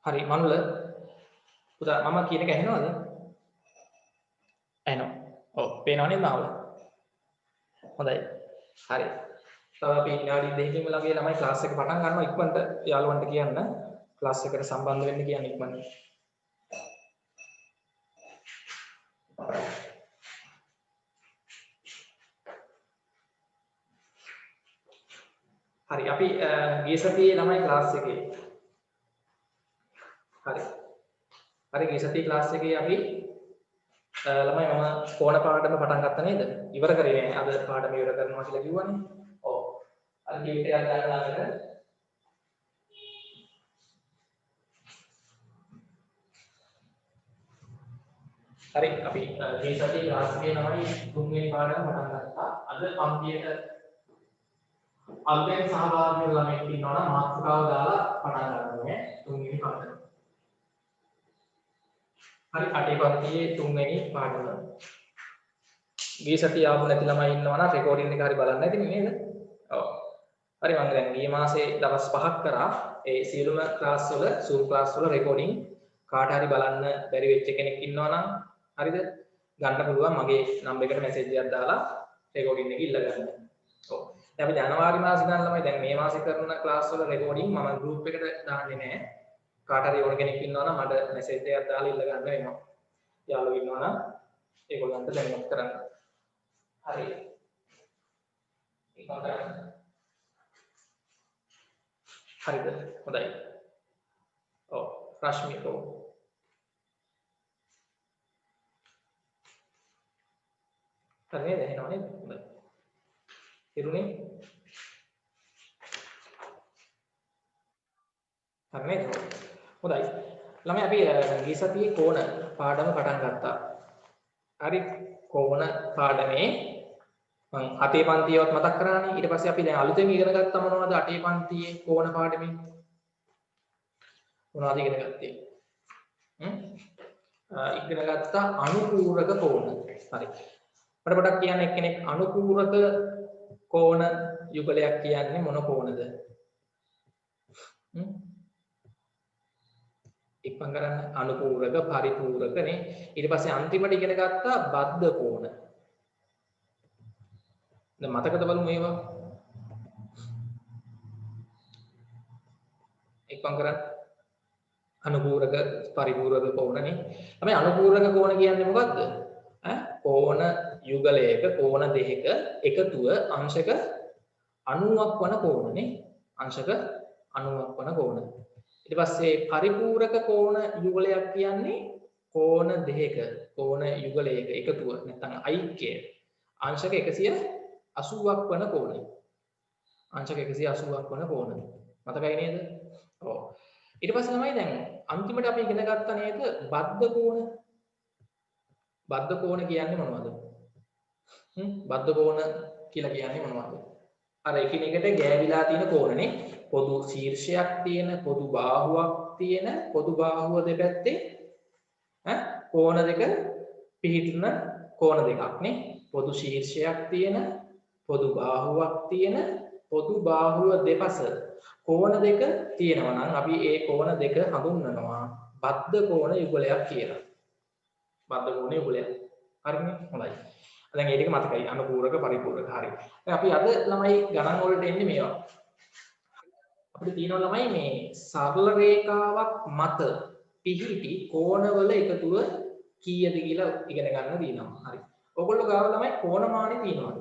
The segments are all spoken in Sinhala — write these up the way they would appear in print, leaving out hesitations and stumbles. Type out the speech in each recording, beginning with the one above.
හරි මනුල පුතා මම කියන එක ඇහෙනවද? ඇහෙනවා. ඔව් පේනව නේද මාව? හොඳයි. හරි. තව අපි විනාඩි දෙකකින් ළඟේ ළමයි ක්ලාස් එක පටන් ගන්නවා ඉක්මනට යාළුවන්ට කියන්න ක්ලාස් එකට සම්බන්ධ වෙන්න කියන්න ඉක්මනට. හරි අපි ගිය සතියේ ළමයි ක්ලාස් එකේ හරි. හරි ගිය සතියේ ක්ලාස් එකේ අපි ළමයි මම කෝණ පාඩම පටන් ගත්තා නේද? ඉවර කරේ නෑ. අද පාඩම ඉවර කරනවා කියලා කිව්වනේ. ඔව්. අර කීප එකක් ගන්න ළඟට හරි අපි මේ සතියේ ක්ලාස් එකේ ළමයි තුන්වෙනි පාඩම පටන් ගත්තා. අද පන්තියට අල්පෙන් සහභාගී වෙන ළමෙක් ඉන්නවා නම් මාතෘකාව දාලා පටන් ගන්න ඕනේ තුන්වෙනි පාඩම. හරි අටේ පන්තියේ තුන්වෙනි පාඩම. ගිය සතිය ආපු නැති ළමයි ඉන්නවා නම් රෙකෝඩින් එක හරි බලන්න ඇතිනේ නේද? ඔව්. හරි මම දැන් මේ මාසේ දවස් 5ක් කරා ඒ සියලුම ක්ලාස් වල Zoom ක්ලාස් වල රෙකෝඩින් කාට හරි බලන්න බැරි වෙච්ච කෙනෙක් ඉන්නවා නම් හරිද? ගන්න පුළුවන් මගේ නම්බර් එකට මැසේජ් එකක් දාලා රෙකෝඩින් එක ඉල්ල ගන්න. ඔව්. දැන් අපි ජනවාරි මාසේ ඉඳන් ළමයි දැන් මේ මාසේ කරන ක්ලාස් වල රෙකෝඩින් මම ගෲප් එකට දාන්නේ නැහැ. කාට හරි ඕන කෙනෙක් ඉන්නවා නම් මට මැසේජ් එකක් දාලා ඉල්ල ගන්න වෙනවා. යාළුවෝ ඉන්නවා නම් ඒගොල්ලන්ට දැනුවත් කරන්න. හරි. ඒක කරන්න. හරිද? හොඳයි. ඔව්. රශ්මිකෝ. හරි නේද? එහෙනව නේද? හොඳයි. ඉරුනේ? හරි නේද? හොඳයි. ළමයි අපි ගිය සතියේ කෝණ පාඩම පටන් ගත්තා. හරි කෝණ පාඩමේ මම අටේ පන්තියවත් මතක් කරානේ. ඊට පස්සේ අපි දැන් අලුතෙන් ඉගෙන ගත්තා මොනවද අටේ පන්තියේ කෝණ පාඩමේ? මොනවද ඉගෙන ගත්තේ? ඉගෙන ගත්තා අනුපූරක කෝණ. හරි. මට පොඩක් කියන්න එක්කෙනෙක් අනුපූරක කෝණ යුගලයක් කියන්නේ මොන කෝණද? ඉක්මන් කරන්න අනුපූරක පරිපූරක නේ. ඊට පස්සේ අන්තිමට ඉගෙන ගත්තා බද්ධ කෝණ. දැන් මතකද බලමු ඒවා? ඉක්මන් කරන්න අනුපූරක පරිපූරක කෝණ නේ. තමයි අනුපූරක කෝණ කියන්නේ මොකද්ද? කෝණ යුගලයක කෝණ දෙකක එකතුව අංශක 90ක් වන කෝණ නේ. අංශක 90ක් වන කෝණ. ඊට පස්සේ පරිපූරක කෝණ යුගලයක් කියන්නේ කෝණ දෙකක කෝණ යුගලයක එකතුව නැත්නම් ඓක්‍යය අංශක 180ක් වන කෝණය. අංශක 180ක් වන කෝණ. මතකයි නේද? ඔව්. ඊට පස්සේ තමයි දැන් අන්තිමට අපි ඉගෙන ගත්තා නේද බද්ධ කෝණ. බද්ධ කෝණ කියන්නේ මොනවද? බද්ධ කෝණ කියලා කියන්නේ මොනවද? අර එකිනෙකට ගෑවිලා තියෙන කෝණනේ. පොදු ශීර්ෂයක් තියෙන, පොදු බාහුවක් තියෙන, පොදු බාහුව දෙපැත්තේ කෝණ දෙක පිහිටන කෝණ දෙකක් නේ. පොදු ශීර්ෂයක් තියෙන, පොදු බාහුවක් තියෙන, පොදු බාහුව දෙපස කෝණ දෙක තියෙනවා නම් අපි ඒ කෝණ දෙක හඳුන්වනවා බද්ධ කෝණ යුගලයක් කියලා. බද්ධ කෝණ යුගලයක්. හරිනේ? හොඳයි. දැන් ඒ ටික මතකයි. අනුපූරක පරිපූරක. හරි. දැන් අපි අද ළමයි ගණන් වලට එන්නේ මේවා. අපිට තියෙනවා ළමයි මේ සරල රේඛාවක් මත පිහිටි කෝණවල එකතුව කීයද කියලා ඉගෙන ගන්න දිනවා. හරි. ඔයගොල්ලෝ ගාව ළමයි කෝණමානෙ තියෙනවද?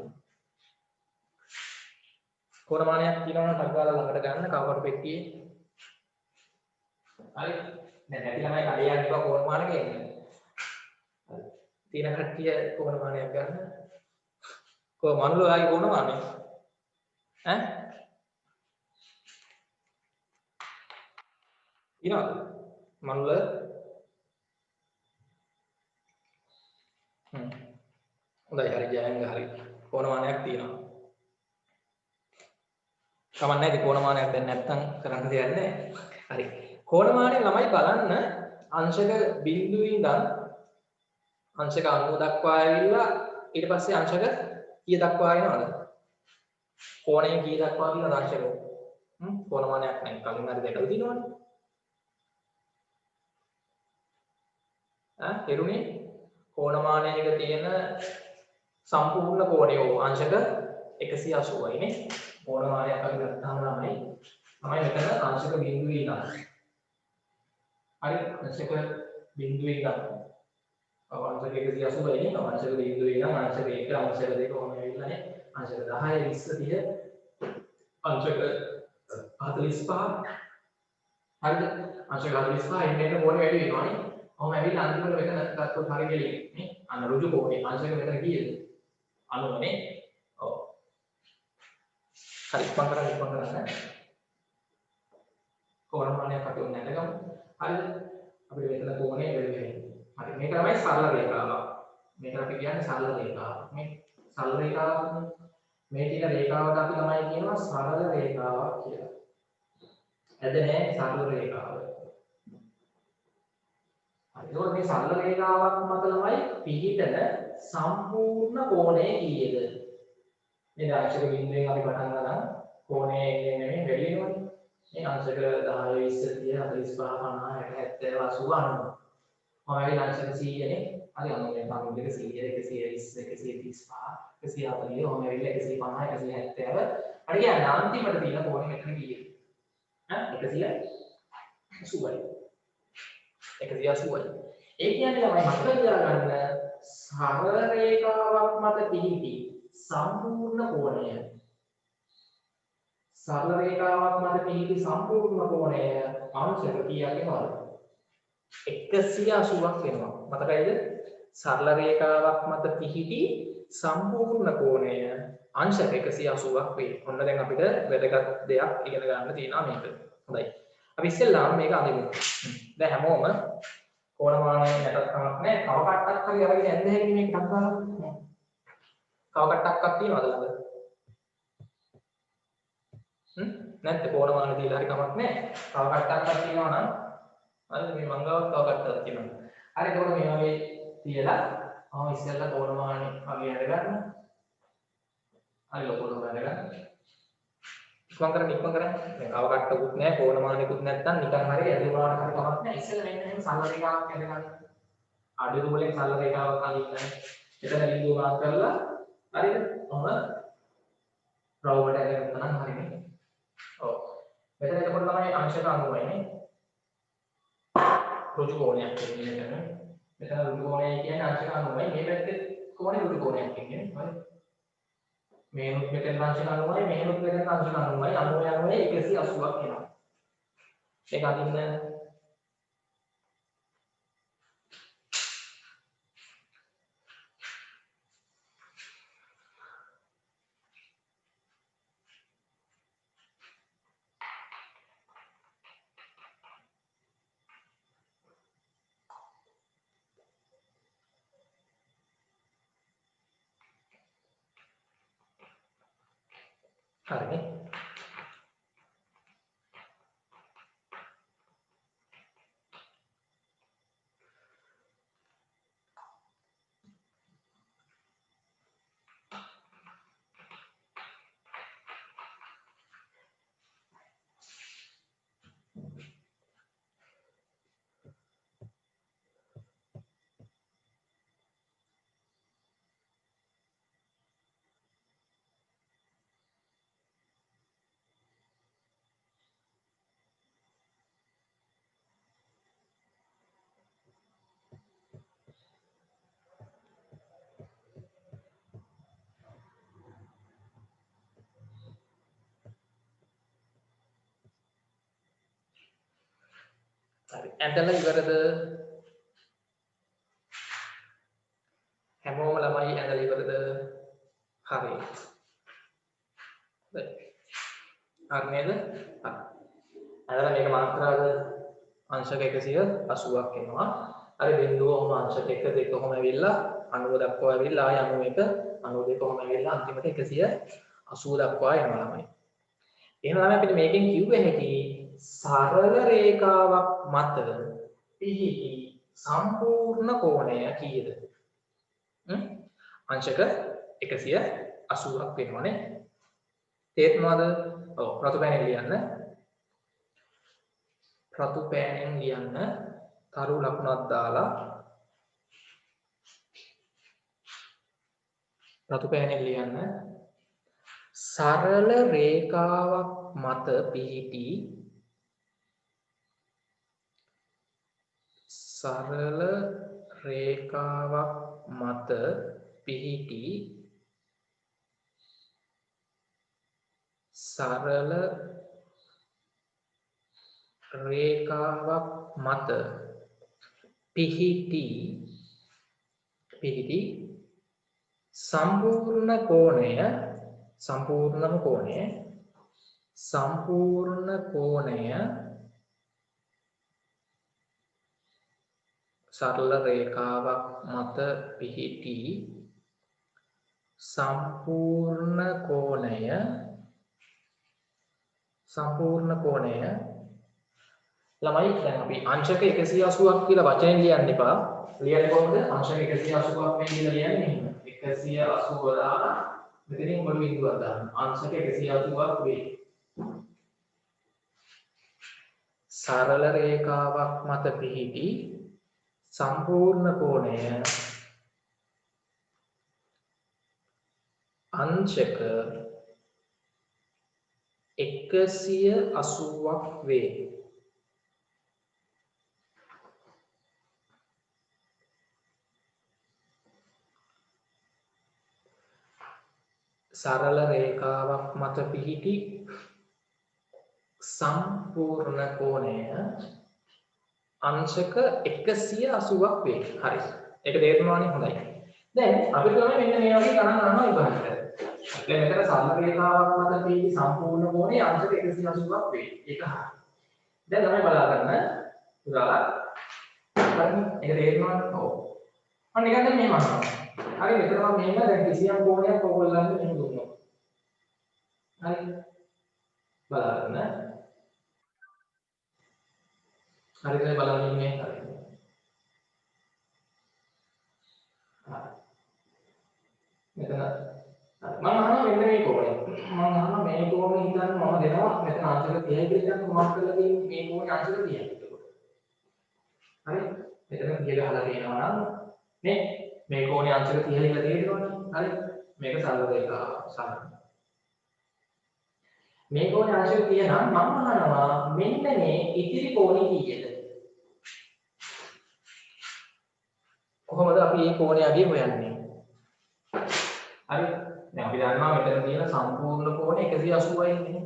කෝණමානයක් තියෙනවා නම් ටග්ගාලා ළඟට ගන්න කවර පෙට්ටියේ. හරි. දැන් නැති ළමයි කඩේ යනවා කෝණමානෙ ගේන්න. හරි. තියෙන කට්ටිය කෝණමානයක් ගන්න. මනුලෝ ආයි කෝණමානෙ. ඉනවද? මනුල හොඳයි හරි ජයංග හරි. කෝණමානයක් තියෙනවා. කමන්නේ ඉතින් කෝණමානයක් දැන් නැත්තම් කරන්න දෙයක් නැහැ. හරි. කෝණමානය ළමයි බලන්න අංශක බිඳුවේ ඉඳන් අංශක 90 දක්වා ඇවිල්ලා ඊට පස්සේ අංශක කීය දක්වා එනවද? කෝණය කීය දක්වා කියනවද අංශක? කෝණමානයක් නැහැ. කලින් හරි දැකලා තියෙනවනේ. එරුනේ කෝණමානයක තියෙන සම්පූර්ණ කෝණය අංශක 180යි නේ. කෝණමානයක් අපි ගත්තාම තමයි මෙතන අංශක බිඳුවේ ඉඳන්. හරි අංශක බිඳුවේ ඉඳන්. අංශක 180යි නේ. අංශක බිඳුවේ ඉඳන් අංශක 1 අංශක 2 කොහොම වෙවිලා නේ. අංශක 10 20 30 අංශක 45 හරිද? අංශක 45 එන්න කෝණය වැඩි වෙනවා නේ. ඔහොම ඇවිල්ලා අන්තිමට මෙතන ගත්තොත් හරිය ගෙලින් නේ. අන්න ඍජු කෝණේ අංශක මෙතන කීයද? 90 නේ. ඔව්. හරි ඉක්මන් කරන්න. කෝණමානයක් අපි උන් නැටගමු. හරිද? අපිට මෙතන කෝණය වැඩි වෙන්නේ. හරි මේක තමයි සරල රේඛාවක්. මේක අපි කියන්නේ සරල රේඛාවක්. මේ සරල රේඛාවක් මේ තියෙන රේඛාවට අපි තමයි කියනවා සරල රේඛාවක් කියලා. ඇද නැහැ සරල රේඛාව. හරි මේ සරල රේඛාවක් මත තමයි පිහිටන සම්පූර්ණ කෝණය කීයද? මේ අංශක බිඳුවෙන් අපි පටන් ගන්න කෝණය එන්නේ නෙමෙයි වැඩි වෙනවනේ. මේ අංශක 10 20 30 45 50 60 70 80 90. ඔයගේ අංශක 100 නේ. හරි අන්න මේ පන්තික 100 120 135 140 ඔහොම ඇවිල්ලා 150 170 හරි කියන්නේ අන්තිමට තියෙන කෝණය මෙතන කීයද? 180යි. 180යි. ඒ කියන්නේ ළමයි මතක තියාගන්න සරල රේඛාවක් මත පිහිටි සම්පූර්ණ කෝණය. සරල රේඛාවක් මත පිහිටි සම්පූර්ණ කෝණය අංශක කීයක් වෙනවද? 180ක් වෙනවා. මතකයිද? සරල රේඛාවක් මත පිහිටි සම්පූර්ණ කෝණය අංශක 180ක් වේ. ඔන්න දැන් අපිට වැදගත් දෙයක් ඉගෙන ගන්න තියෙනවා මේක. හොඳයි. අපි ඉස්සෙල්ලාම මේක අඳිමු. දැන් හැමෝම කෝණමානය නැටක් කමක් නැහැ. කව කට්ටක් හරි අරගෙන ඇද්ද හැකිනේ මේක ටක් ගාලා. කව කට්ටක්ක් තියෙනවද ළඟ? නැත්නම් කෝණමානය දීලා හරි කමක් නැහැ. කව කට්ටක්ක් තියෙනවා නම් හරිද මේ මංගාවක් කව කට්ටක් තියෙනවා. හරි එතකොට මේ වගේ තියලා ඉස්සෙල්ලා කෝණමානය වගේ අරගන්න. හරි ලොකුට අරගන්න. ඉක්මන් කරන්න. දැන් කව කට්ටකුත් නැහැ කෝණමානයකුත් නැත්තම් නිකන් හරි ඇදුනාට හරි කමක් නැහැ. ඉස්සෙල්ලා මෙන්න එහෙම සරල රේඛාවක් ඇඳගන්න. අඩු දුරෙන් සරල රේඛාවක් අඳින්න. එතන බිඳුව මාක් කරලා හරිද? ඔහම රවුමට ඇදගත්තා නම් හරිනේ. ඔව්. මෙතන එතකොට තමයි අංශක 90යි නේ. ඍජු කෝණයක් කියන්නේ මෙතන. මෙතන ඍජු කෝණය කියන්නේ අංශක 90යි. මේ පැත්තේ කෝණය ඍජු කෝණයක් කියන්නේ. හරි. මේනුත් මෙතන අංශක 90යි, මේනුත් මෙතන අංශක 90යි. 90 180ක් එනවා. ඒක අදින්න හරිනේ. හරි. ඇඳලා ඉවරද? හැමෝම ළමයි ඇඳලා ඉවරද? හරි. හරි නේද? ඇඳලා මේක මාත්‍රාද අංශක 180ක් එනවා. හරි බිඳුව ඔහම අංශක 1 2 කොහොම ඇවිල්ලා 90 දක්වා ඇවිල්ලා ආය 91 92 කොහොම ඇවිල්ලා අන්තිමට 180 දක්වා එනවා ළමයි. එහෙනම් ළමයි අපිට මේකෙන් කිව්වේ හැකි සරල රේඛාවක් මත පිහිටි සම්පූර්ණ කෝණය කීයද? අංශක 180ක් වෙනවනේ. තේරුණාද? ඔව් රතු පෑනෙන් ලියන්න. රතු පෑනෙන් ලියන්න තරු ලකුණක් දාලා රතු පෑනෙන් ලියන්න. සරල රේඛාවක් මත පිහිටි සරල රේඛාවක් මත පිහිටි සරල රේඛාවක් මත පිහිටි සම්පූර්ණ කෝණය සරල රේඛාවක් මත පිහිටි සම්පූර්ණ කෝණය ළමයි දැන් අපි අංශක 180ක් කියලා වචනෙන් ලියන්න එපා. ලියන්නේ කොහොමද? අංශක 180ක් මේ කියලා ලියන්නේ එහෙම. 180 දාලා මෙතනින් මොළු බිඳුවක් දාන්න. අංශක 180ක් වේ. සරල රේඛාවක් මත පිහිටි සම්පූර්ණ කෝණය අංශක 180ක් වේ. සරල රේඛාවක් මත පිහිටි සම්පූර්ණ කෝණය අංශක 180ක් වේ. හරි. ඒක තේරුණානේ හොඳයි. දැන් අපිට තමයි මෙන්න මේ වගේ ගණන් ගන්නවා ඉබහට. දැන් මෙතන සරල රේඛාවක් මත පිහිටි සම්පූර්ණ කෝණය අංශක 180ක් වේ. ඒක හරි. දැන් තමයි බලා ගන්න. උදාලා. හරි. ඒක තේරුණානේ? ඔව්. අන්න නිකන් දැන් මෙහෙම අහනවා. හරි මෙතන මම මෙහෙම දැන් කිසියම් කෝණයක් ඔයගොල්ලන්ට මෙහෙම දුන්නා. හරි. බලන්න. හරිද බලන්න ඉන්නේ හරි. මෙතන මම අහනවා මෙන්න මේ කෝණය. මම අහනවා මේ කෝණය හිතන්න මම දෙනවා මෙතන අංශක 30යි කියලා හිතන්න මාක් කරලා තියෙන්නේ මේ කෝණය අංශක 30යි එතකොට. හරි. මෙතන 30 ගහලා තියෙනවා නම් මේ කෝණය අංශක 30යි කියලා තේරෙනවනේ. හරි. මේක සරල රේඛාව සරල. මේ කෝණය අංශක 30 නම් මම අහනවා මෙන්න මේ ඉතිරි කෝණය කීයද? කොහොමද අපි මේ කෝණය අගය හොයන්නේ? හරි. දැන් අපි දන්නවා මෙතන තියෙන සම්පූර්ණ කෝණය 180යි නේ.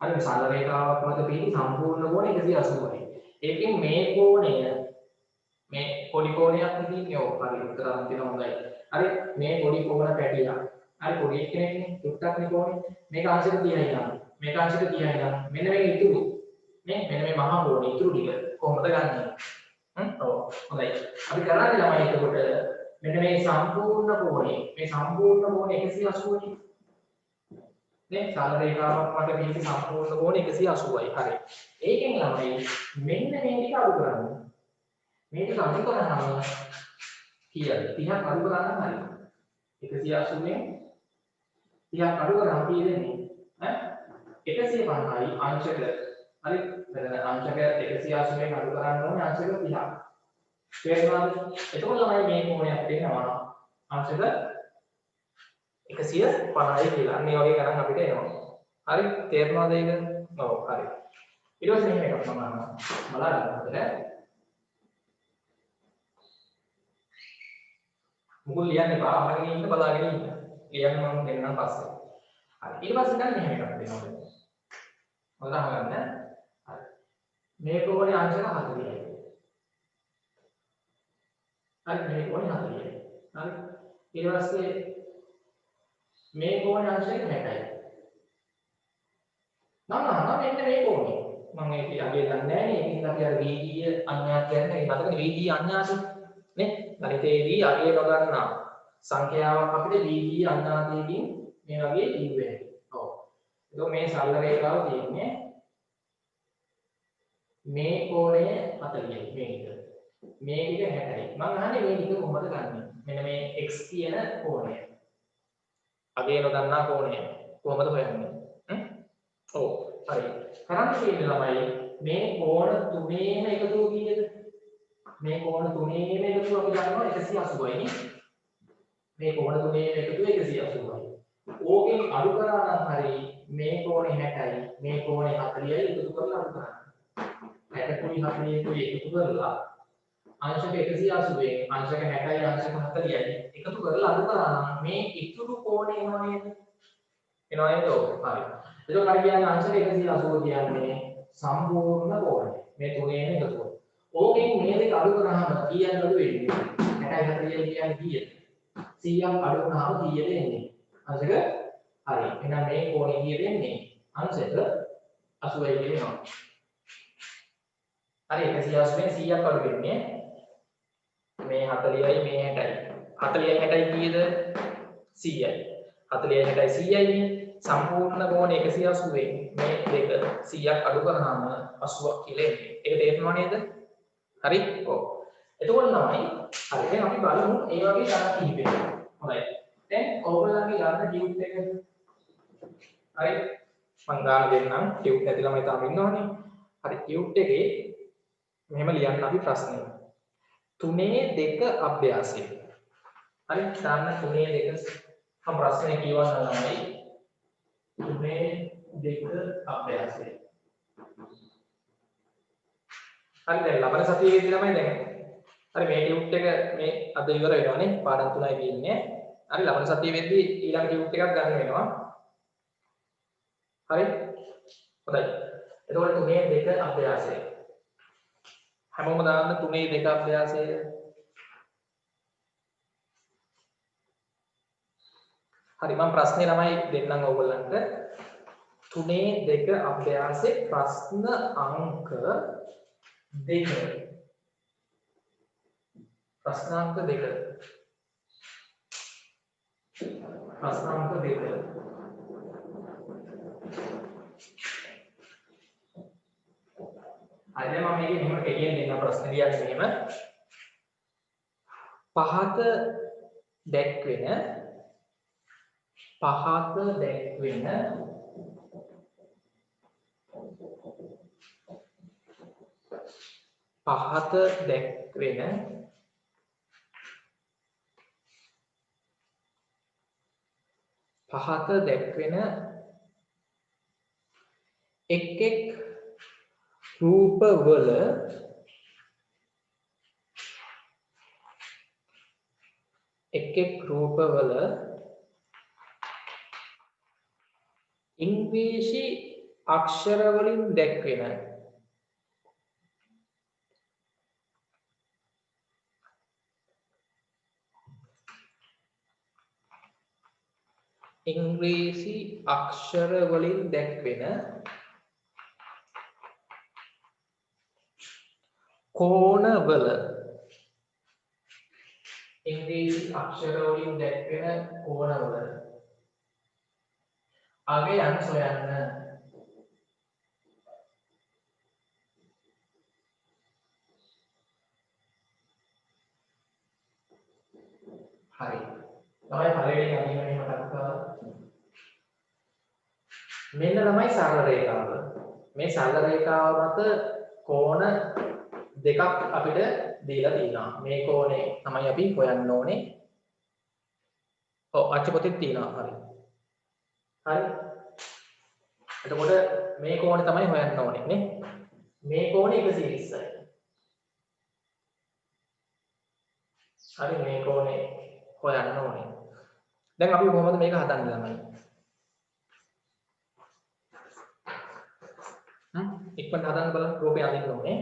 හරි. සරල රේඛාවක් මත පිහිටි සම්පූර්ණ කෝණය 180යි. ඒකෙන් මේ කෝණය මේ පොඩි කෝණයක් තියෙන්නේ ඔව් හරි උත්තර අන්තිම හොඳයි. හරි මේ පොඩි කෝණ පැටියක්. හරි පොඩි කෙනෙක්නේ තුට්ටක්නේ කෝණේ. මේක අංශක 30යි නම් මේක අංශක 30යි නම් මෙන්න මේ ඉතුරු නේ මෙන්න මේ මහා කෝණේ ඉතුරු ටික කොහොමද ගන්නෙ? ඔව් හොඳයි. අපි කරන්නේ ළමයි එතකොට මෙන්න මේ සම්පූර්ණ කෝණේ 180යි. නේ සරල රේඛාවක් මත පිහිටි සම්පූර්ණ කෝණය 180යි. හරි. ඒකෙන් ළමයි මෙන්න මේ ටික අඩු කරන්න. මේක අඩු කරාම කීයද? 30ක් අඩු කරාම හරි. 180 න් 30ක් අඩු කරාම කී දෙන්නේ? ඈ 150යි අංශක. හරි. මෙතන අංශක 180 න් අඩු කරන්න ඕනේ අංශක 30ක්. තේරුණාද? එතකොට තමයි මේ කෝණයක් දෙනවා. අංශක 150යි කියලා. අන්න ඒ වගේ ගණන් අපිට එනවා. හරි. තේරුණාද ඒක? ඔව් හරි. ඊට පස්සේ මෙහෙම එකක් තමයි බලන්න. මුකුල් ලියන්න එපා අහගෙන ඉන්න බලාගෙන ඉන්න. ලියන්න මම දෙන්නම් පස්සේ. හරි. ඊට පස්සේ දැන් මෙහෙම එකක් දෙනවා. මොකද අහගන්න. හරි. මේ කෝණේ අංශක 40යි. හරි මේ කෝණේ 40යි. හරි. ඊට පස්සේ මේ කෝණේ අංශක 60යි. නම මෙන්න මේ කෝණේ. මම ඒක අගේ දන්නේ නැහැ නේ. ඒකෙන් අපි අර වීදීය අඥාත කියන්නේ මතකනේ වීදීය අඥාත නේ ගණිතයේදී අගය නොගන්නා සංඛ්‍යාවක් අපිට වීදීය අඥාතයකින් මේ වගේ ලියුවේ. ඔව්. ඒක මේ සරල රේඛාව තියෙන්නේ මේ කෝණය 40යි මේක. මේක 60යි. මම අහන්නේ මේ ටික කොහොමද ගන්නෙ? මෙන්න මේ x කියන කෝණය. අගය නොදන්නා කෝණය කොහොමද හොයන්නේ? ඔව්. හරි. කරන්න තියෙන්නේ ළමයි මේ කෝණ තුනේම එකතුව කීයද? මේ කෝණ තුනේම එකතුව අපි ගන්නවා 180යි නේ. මේ කෝණ තුනේ එකතුව 180යි. ඕකෙන් අඩු කරා නම් හරි මේ කෝණේ 60යි මේ කෝණේ 40යි එකතු කරලා අඩු කරන්න. 60කුයි 40කුයි එකතු කරලා අංශක 180න් අංශක 60යි අංශක 40යි එකතු කරලා අඩු කරා නම් මේ ඉතුරු කෝණේ එනවා නේද? එනවා නේද? ඔව්. හරි. එතකොට අපි කියන්නේ අංශක 180 කියන්නේ සම්පූර්ණ කෝණය. මේ තුනේම එකතුව. ඕකෙන් මේ දෙක අඩු කරාම කීයක් අඩු වෙන්නේ? 60යි 40යි කියන්නේ කීයද? 100ක් අඩු කරාම කීයද එන්නේ? අංශක හරි. එහෙනම් මේ කෝණේ කීයද එන්නේ? අංශක 80යි කියනවා. හරි 180න් 100ක් අඩු වෙන්නේ මේ 40යි මේ 60යි. 40යි 60යි කීයද? 100යි. 40යි 60යි 100යි. සම්පූර්ණ කෝණය 180න් මේ දෙක 100ක් අඩු කරාම 80ක් කියලා එන්නේ. ඒක තේරෙනව නේද? හරි? ඔව්. එතකොට තමයි හරි දැන් අපි බලමු ඒ වගේ ගණන් කිහිපයක්. හොඳයි. දැන් ඔයගොල්ලන්ගේ ගන්න ටියුට් එක හරි මම ගන්න දෙන්නම් ටියුට් නැති ළමයි තාම ඉන්නවනේ. හරි ටියුට් එකේ මෙහෙම ලියන්න අපි ප්‍රශ්නය. 3 අභ්‍යාසය. හරි දාන්න 3 මම ප්‍රශ්නේ කියවන්න ළමයි. 3 අභ්‍යාසය. හරි දැන් ලබන සතියේදී ළමයි දැන් හරි මේ ටියුට් එක මේ අද ඉවර වෙනවානේ පාඩම් 3යි තියෙන්නේ. හරි ලබන සතියේදී ඊළඟ ටියුට් එකක් ගන්න වෙනවා. හරි හොඳයි. එතකොට 3 අභ්‍යාසය. හැමෝම දාන්න 3 අභ්‍යාසය. හරි මම ප්‍රශ්නේ ළමයි දෙන්නම් ඔයගොල්ලන්ට 3 අභ්‍යාසයේ ප්‍රශ්න අංක 2 ප්‍රශ්නාංක 2 ප්‍රශ්නාංක 2 අද මම මේකේ මෙහෙම කෙටියෙන් දෙන්න ප්‍රශ්න ලියන්නේ මෙහෙම පහත දැක්වෙන එක් රූපවල ඉංග්‍රීසි අක්ෂර වලින් දැක්වෙන කෝණවල අගයන් සොයන්න. හරි. තමයි පළවෙනි අදියමනේ මතක් කරලා. මෙන්න තමයි සරල රේඛාව. මේ සරල රේඛාව මත කෝණ දෙකක් අපිට දීලා තියෙනවා. මේ කෝණේ තමයි අපි හොයන්න ඕනේ. ඔව් අච්ච පොතේ තියෙනවා. හරි. හරි. එතකොට මේ කෝණේ තමයි හොයන්න ඕනේ නේ. මේ කෝණේ 120යි. හරි මේ කෝණේ හොයන්න ඕනේ. දැන් අපි කොහොමද මේක හදන්නේ ළමයි? ඉක්මනට හදන්න බලන්න රූපේ අඳින්න ඕනේ.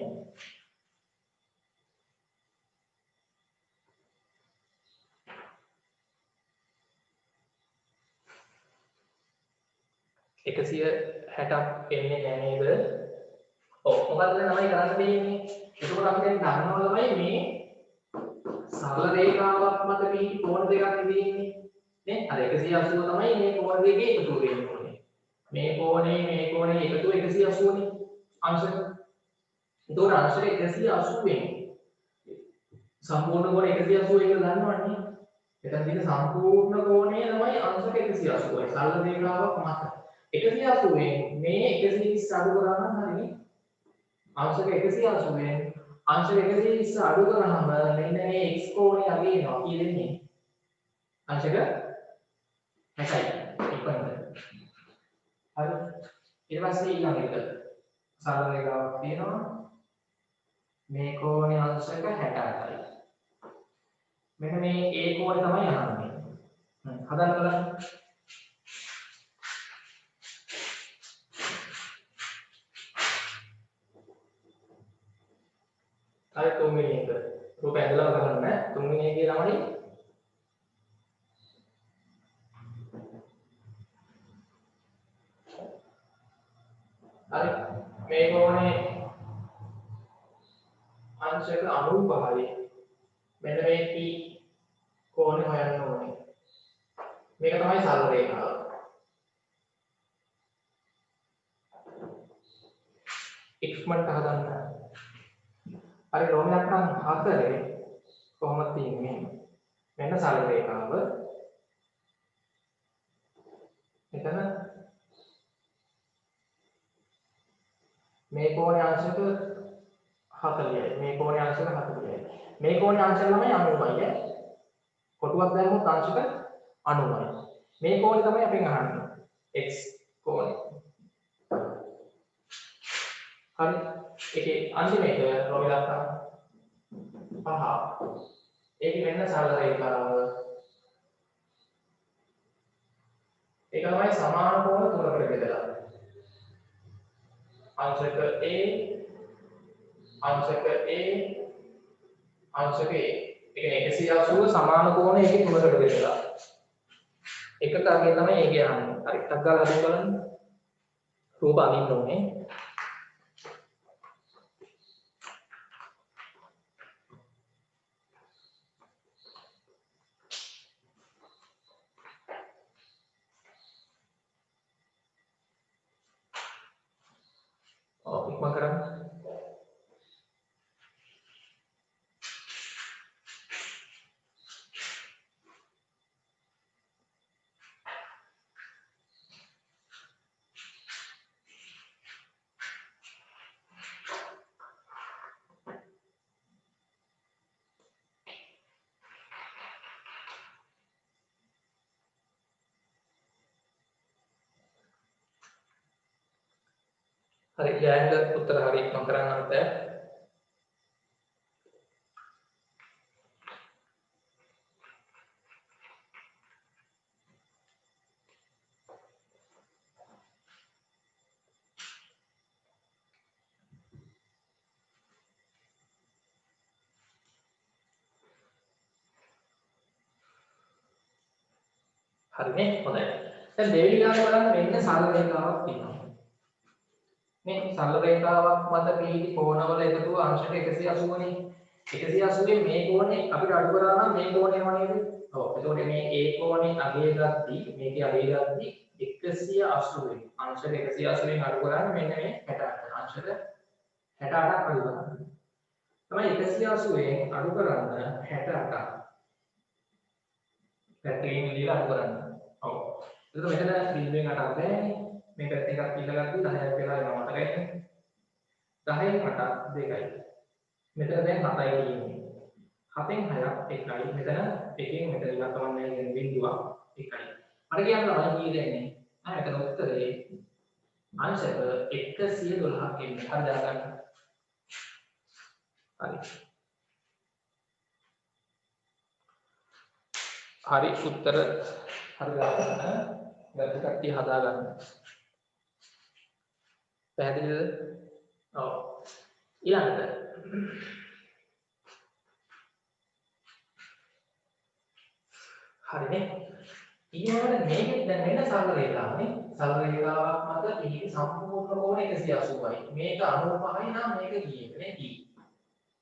එකසිය 60ක් එන්නේ නැහැ නේද? ඔව් මොකද ළමයි කරන්න දෙන්නේ? එතකොට අපි දැන් ගන්නවා ළමයි මේ සරල රේඛාවක් මත මේ කෝණ දෙකක් තියෙන්නේ. නේ? අර 180 තමයි මේ කෝණ දෙකේ එකතු වෙන්නේ. මේ කෝණේ එකතු 180 නේ අංශක. එතකොට අංශක 180 සම්පූර්ණ කෝණ 180 කියලා දන්නවනේ. එතන තියෙන සම්පූර්ණ කෝණය තමයි අංශක 180යි. සරල රේඛාවක් මත 180න් මේ 120 අඩු කරාම හරිනේ. අංශක 180න් අංශක 120 අඩු කරාම මෙන්න මේ x කෝණය අගේ එනවා. කී දෙන්නේ? අංශක 60යි ඉක්මනට. හරි. ඊට පස්සේ ඊළඟ එක සරල රේඛාවක් තියෙනවා. මේ කෝණයේ අංශක 68යි. මෙන්න මේ A කෝණය තමයි අහන්නේ. හදන්න බලන්න. හරි තුන්වෙනි එක. රූපය ඇදලා ගන්න තුන්වෙනි එකේ ළමයි හරි මේ කෝණේ අංශක 95යි. මෙන්න මේ P කෝණය හොයන්න ඕනේ. මේක තමයි සරල රේඛාව. ඉක්මනට හදන්න. හරි රෝම ලක්ෂණ 4 කොහොමද තියෙන්නේ? මෙන්න සරල රේඛාව. මෙතන මේ කෝණයේ අංශක 40යි. මේ කෝණයේ අංශක 40යි. මේ කෝණයේ අංශක ළමයි 90යි. කොටුවක් දැම්මොත් අංශක 90යි. මේ කෝණය තමයි අපෙන් අහන්නේ. x කෝණය. හරි. ඒකේ අන්තිමේට රෝම ලක්ෂණ 5. ඒකේ වෙන්න සරල රේඛාව. ඒක තමයි සමාන කෝණ තුනකට බෙදලා. අංශක A අංශක A අංශක A. ඒ කියන්නේ 180 සමාන කෝණ එකේ තුනකට බෙදලා. එක කාගේ තමයි ඒක යන්නේ. හරි. ටක් ගාලා හදන්න බලන්න. රූප අඳින්න ඕනේ. ඉක්මන් කරන්න. හරි ජයන්ත උත්තර හරි ඉක්මන් කරන්න අන්ත. හරිනේ හොඳයි. දැන් දෙවෙනි ගාන බලන්න මෙන්න සරල රේඛාවක් තියෙනවා. මේ සරල රේඛාවක් මත පිහිටි කෝණවල එකතුව අංශක 180 නේ. 180 මේ කෝණේ අපිට අඩු කරා නම් මේ කෝණයම නේද? ඔව්. එතකොට මේ A කෝණේ අගය ගත්තී මේකේ අගය ගත්තී 180 අංශක 180 අඩු කරාම මෙන්න මේ 68 අංශක 68ක් අඩු කරනවා. තමයි 180 අඩු කරන්න 68ක්. පැත්තකින් දීලා අඩු කරන්න. ඔව්. එතකොට මෙතන බිඳුවෙන් 8ක් බෑනේ. මේ පැත්ත එකක් ඉල්ලගත්තා 10ක් වෙලා යනවා මතකයිද? 10න් 8ක් 2යි. මෙතන දැන් 7යි තියෙන්නේ. 7න් 6ක් 1යි. මෙතන 1න් මෙතන ඉලා කවන්නේ දැන් බිඳුවක් 1යි. මට කියන්න ඕන කී දෙන්නේ? මෙතන උත්තරේ අංශක 112ක් එන්නේ. හරි දාගන්න. හරි. හරි උත්තර හරි දාගන්න. ගත්ත කට්ටිය හදාගන්න. පැහැදිලිද? ඔව්. ඊළඟට හරිනේ. ඊළඟට මේකෙන් දැන් වෙන සරල රේඛාවනේ. සරල රේඛාවක් මත පිහිටි සම්පූර්ණ කෝණ 180යි. මේක 95යි නම් මේක කීයකනේ T.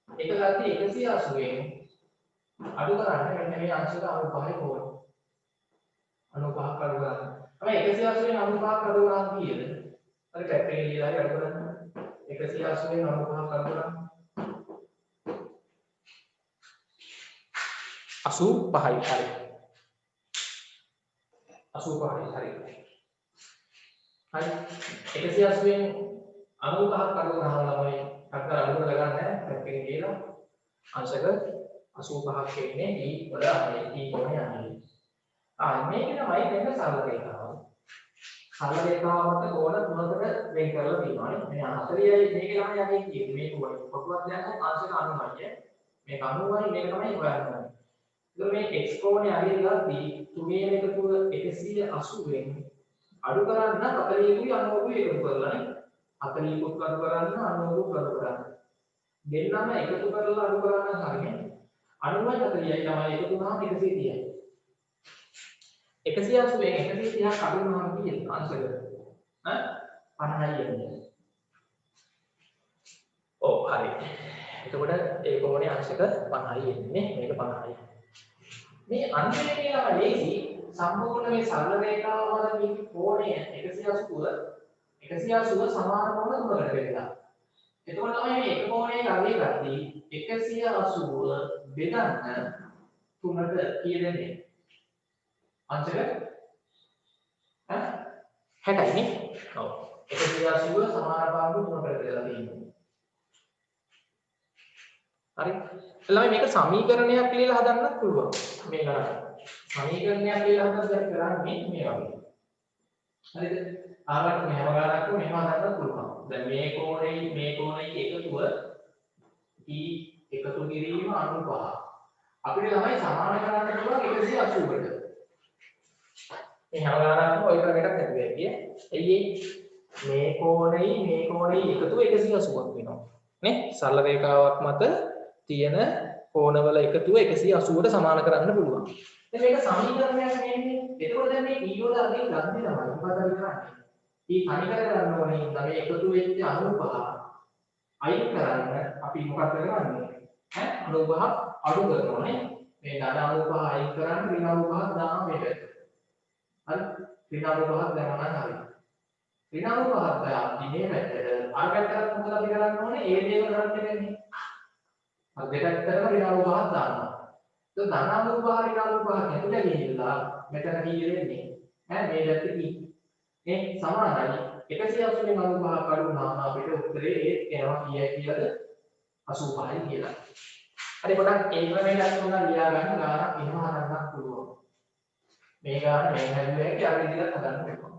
එක ගත්තී 180ෙන් අඩු කරන්න මෙන්න මේ අංශක 95යි කෝණ. 95ක් අඩු කරන්න. අපි 180ෙන් 95ක් අඩු කරාම කීයද? හරි පැත්තකින් ලියලා හරි අඩු කරන්න. 180ෙන් 95ක් අඩු කරාම 85යි හරි. 85යි හරි. හරි 180ෙන් 95ක් අඩු කරාම ළමයි අක්කර අඩු කරලා ගන්න පැත්තකින් ලියලා අංශක 85ක් එන්නේ D වල අනේ D කොහේ යන්නේ. මේක තමයි මෙන්න සරල රේඛාව. සරල රේඛාව මත කෝණ තුනකට වෙන් කරලා තියෙනවා. මේ 40යි මේක තමයි යන්නේ කියන්නේ. මේ කොටුවක් දැක්කම අංශක 90යි. මේක 90යි මේක තමයි හොයන්නේ. ඒතකොට මේ x කෝණය අරියලාදී තුනේ එකතුව 180 වෙන් අඩු කරන්න 40කුයි 90කුයි එකතු කරලා නේ. 40කුත් අඩු කරන්න 90කුත් අඩු කරන්න. දෙන්නම එකතු කරලා අඩු කරන්න හරිනේ. 90යි 40යි තමයි එකතු වුණාම 130යි. 180 වෙන් 130ක් අඩු වුණාම කීයද අංශක? 50යි එන්නේ. ඔව් හරි. එතකොට ඒ කෝණයේ අංශක 50යි එන්නේ. මේක 50යි. මේ අන්තිමේ කියලා ලේසි සම්පූර්ණ මේ සරල රේඛාව වල මේ කෝණය 180 සමාන කෝණ තුනකට බෙදලා. එතකොට තමයි මේ එක කෝණයක අගය ගත්තී 180 බෙදන්න 3ට කීය දෙන්නේ? අංශක 60යි නේ. ඔව්. 180 සමාන පාඩු 3කට බෙදලා තියෙනවා. හරි. ළමයි මේක සමීකරණයක් ලියලා හදන්නත් පුළුවන්. මේ ගණන. සමීකරණයක් ලියලා හදන්න කරන්නේ මේ වගේ. හරිද? ආවට මෙහෙම ගණනක් මෙහෙම හදන්නත් පුළුවන්. දැන් මේ කෝණයේ එකතුව e එකතු කිරීම 95. අපිට ළමයි සමාන කරන්න පුළුවන් 180කට. මේ හැම ගණනක්ම ඔය ක්‍රමයකට හැදුවා කිය. එයි මේ කෝණයේ එකතුව 180ක් වෙනවා. නේ? සරල රේඛාවක් මත තියෙන කෝණවල එකතුව 180ට සමාන කරන්න පුළුවන්. දැන් මේක සමීකරණයක් නෙන්නේ. එතකොට දැන් මේ e වල අගේ ගන්න තමයි මොකද කරන්නේ? e කණිකර ගන්න ඕනේ ඉතින් මේ එකතු වෙච්ච 95 අයින් කරන්න අපි මොකක්ද කරන්නේ? 95 අඩු කරනවානේ. මේ ධන 95 අයින් කරන්න ඍණ 95ක් දානවා මේකට. හරි? ඍණ 95ක් දැම්මම හරි. ඍණ 95ක් දාලා මේ පැත්තට අර පැත්තට මොකද අපි කරන්න ඕනේ? ඒ දේවල් රත් වෙන්නේ. අර දෙපැත්තටම ඍණ 95ක් දානවා. ඒක ධන 95 ඍණ 95ක් ඇතුළේ ගිහිල්ලා මෙතන කීයද වෙන්නේ? මේ පැත්තේ කී මේ සමානයි 180 න් 95ක් අඩු වුණාම අපිට උත්තරේ ඒත් එනවා කීයයි කියලාද 85යි කියලා. හරි පොඩක් ඒ ක්‍රමයට උනා ලියා ගන්න ගානක් එහෙම හදන්නත් පුළුවන්. මේ ගාන මේ හැදුවේ අර විදිහට හදන්න පුළුවන්.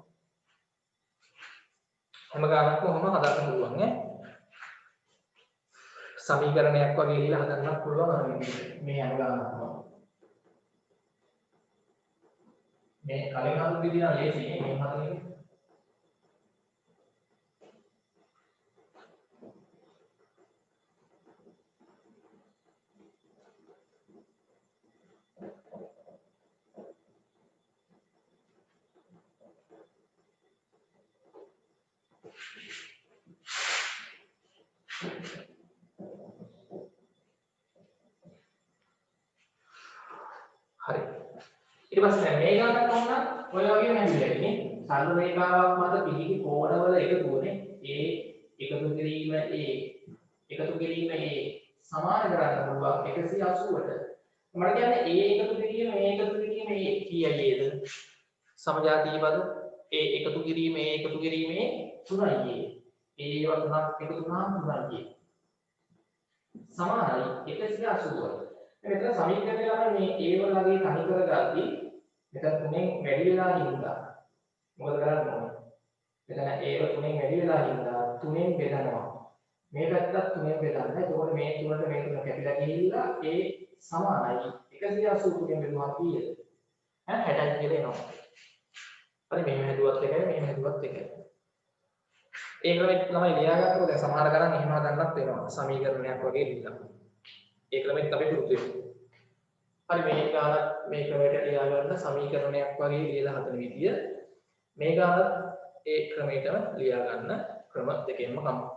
හැම ගානක්ම කොහොම හදන්න පුළුවන් ඈ. සමීකරණයක් වගේ ලියලා හදන්නත් පුළුවන් අර මේ හැම ගානක්ම. මේ කලින් හදපු විදිහ නම් ලේසි නේ මේ හදන්නේ. හරි. ඊට පස්සේ මේ ගානක් වුණා ඔය වගේ හැදිලා ඉන්නේ. සරල රේඛාවක් මත පිහිටි කෝණවල එකතුනේ ඒ එකතු කිරීම සමාන කරන්න පුළුවන් 180ට. මම කියන්නේ ඒ එකතු කිරීම කීයයිද? සමජාතීය පද ඒ එකතු කිරීමේ තුනයි. ඒවා තුනක් එකතු වුණාම තුනයි. සමානයි 180ට. මෙතන සමීකරණය ළමයි මේ a වලගේ තනි කරගatti මෙතන තුනෙන් වැඩි වෙලා ඉඳලා මොකද කරන්න ඕනේ? මෙතන a වල තුනෙන් වැඩි වෙලා ඉඳලා තුනෙන් බෙදනවා. මේ පැත්තත් තුනෙන් බෙදන්න. එතකොට මේ තුනට මේ තුන කැපිලා ගිහිල්ලා a සමානයි 180 තුනෙන් බෙදුවා කීයද? 60යි කියලා එනවා. හරි මෙහෙම හැදුවත් එකයි මෙහෙම හැදුවත් එකයි. ඒ ක්‍රමෙත් ළමයි ලියා ගන්නකොට දැන් සමහර ගණන් එහෙම හදන්නත් වෙනවා. සමීකරණයක් වගේ ලියලා. ඒ ක්‍රමෙත් අපි පුරුදු වෙමු. හරි මේ ගානක් මේ ක්‍රමයට ලියා ගන්න සමීකරණයක් වගේ ලියලා හදන විදිය මේ ගානත් ඒ ක්‍රමයටම ලියා ගන්න ක්‍රම දෙකෙන්ම කමු.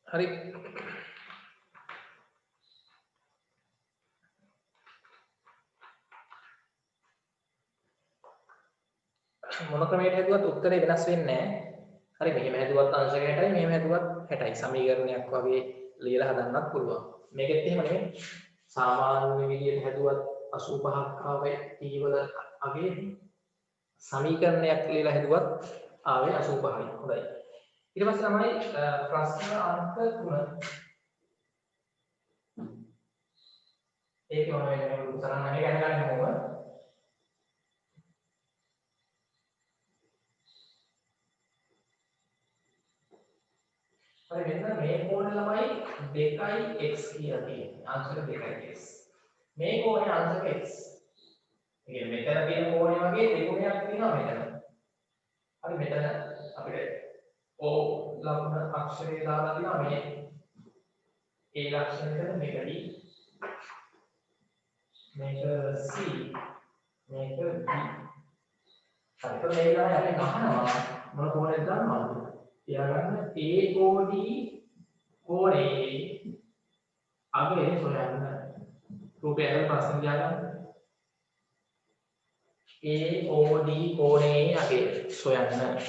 හරි මොන ක්‍රමයකට හදුවත් උත්තරේ වෙනස් වෙන්නේ නැහැ. හරි මෙහෙම හැදුවත් අංශක 60යි මෙහෙම හැදුවත් 60යි සමීකරණයක් වගේ ලියලා හදන්නත් පුළුවන්. මේකෙත් එහෙම නෙමෙයි. සාමාන්‍ය විදියට හැදුවත් 85ක් ආවේ t වල අගේ සමීකරණයක් ලියලා හැදුවත් ආවේ 85යි. හොඳයි. ඊට පස්සේ තමයි ප්‍රශ්න අංක 3. ඒක මොන වෙන්නේ උත්තරන්න මේක දැනගන්න ඕන. හරි මෙන්න මේ කෝණය ළමයි 2x කියලා තියෙන්නේ. අංශක 2x. මේ කෝණය අංශක x. ඒ කියන්නේ මෙතන තියෙන කෝණය වගේ දෙගුණයක් තියෙනවා මෙතන. හරි මෙතන අපිට O ලකුණ අක්ෂරය දාලා තියෙනවා මේ A ලක්ෂණයට මේක D මේක C මේක D. හරි તો මේ ළමයි අපි අහනවා මොන කෝණයද දන්නවද? තියාගන්න AOD කෝණේ අගය සොයන්න. රූපය අරගෙන ප්‍රශ්න තියාගන්න. AOD කෝණේ අගය සොයන්න.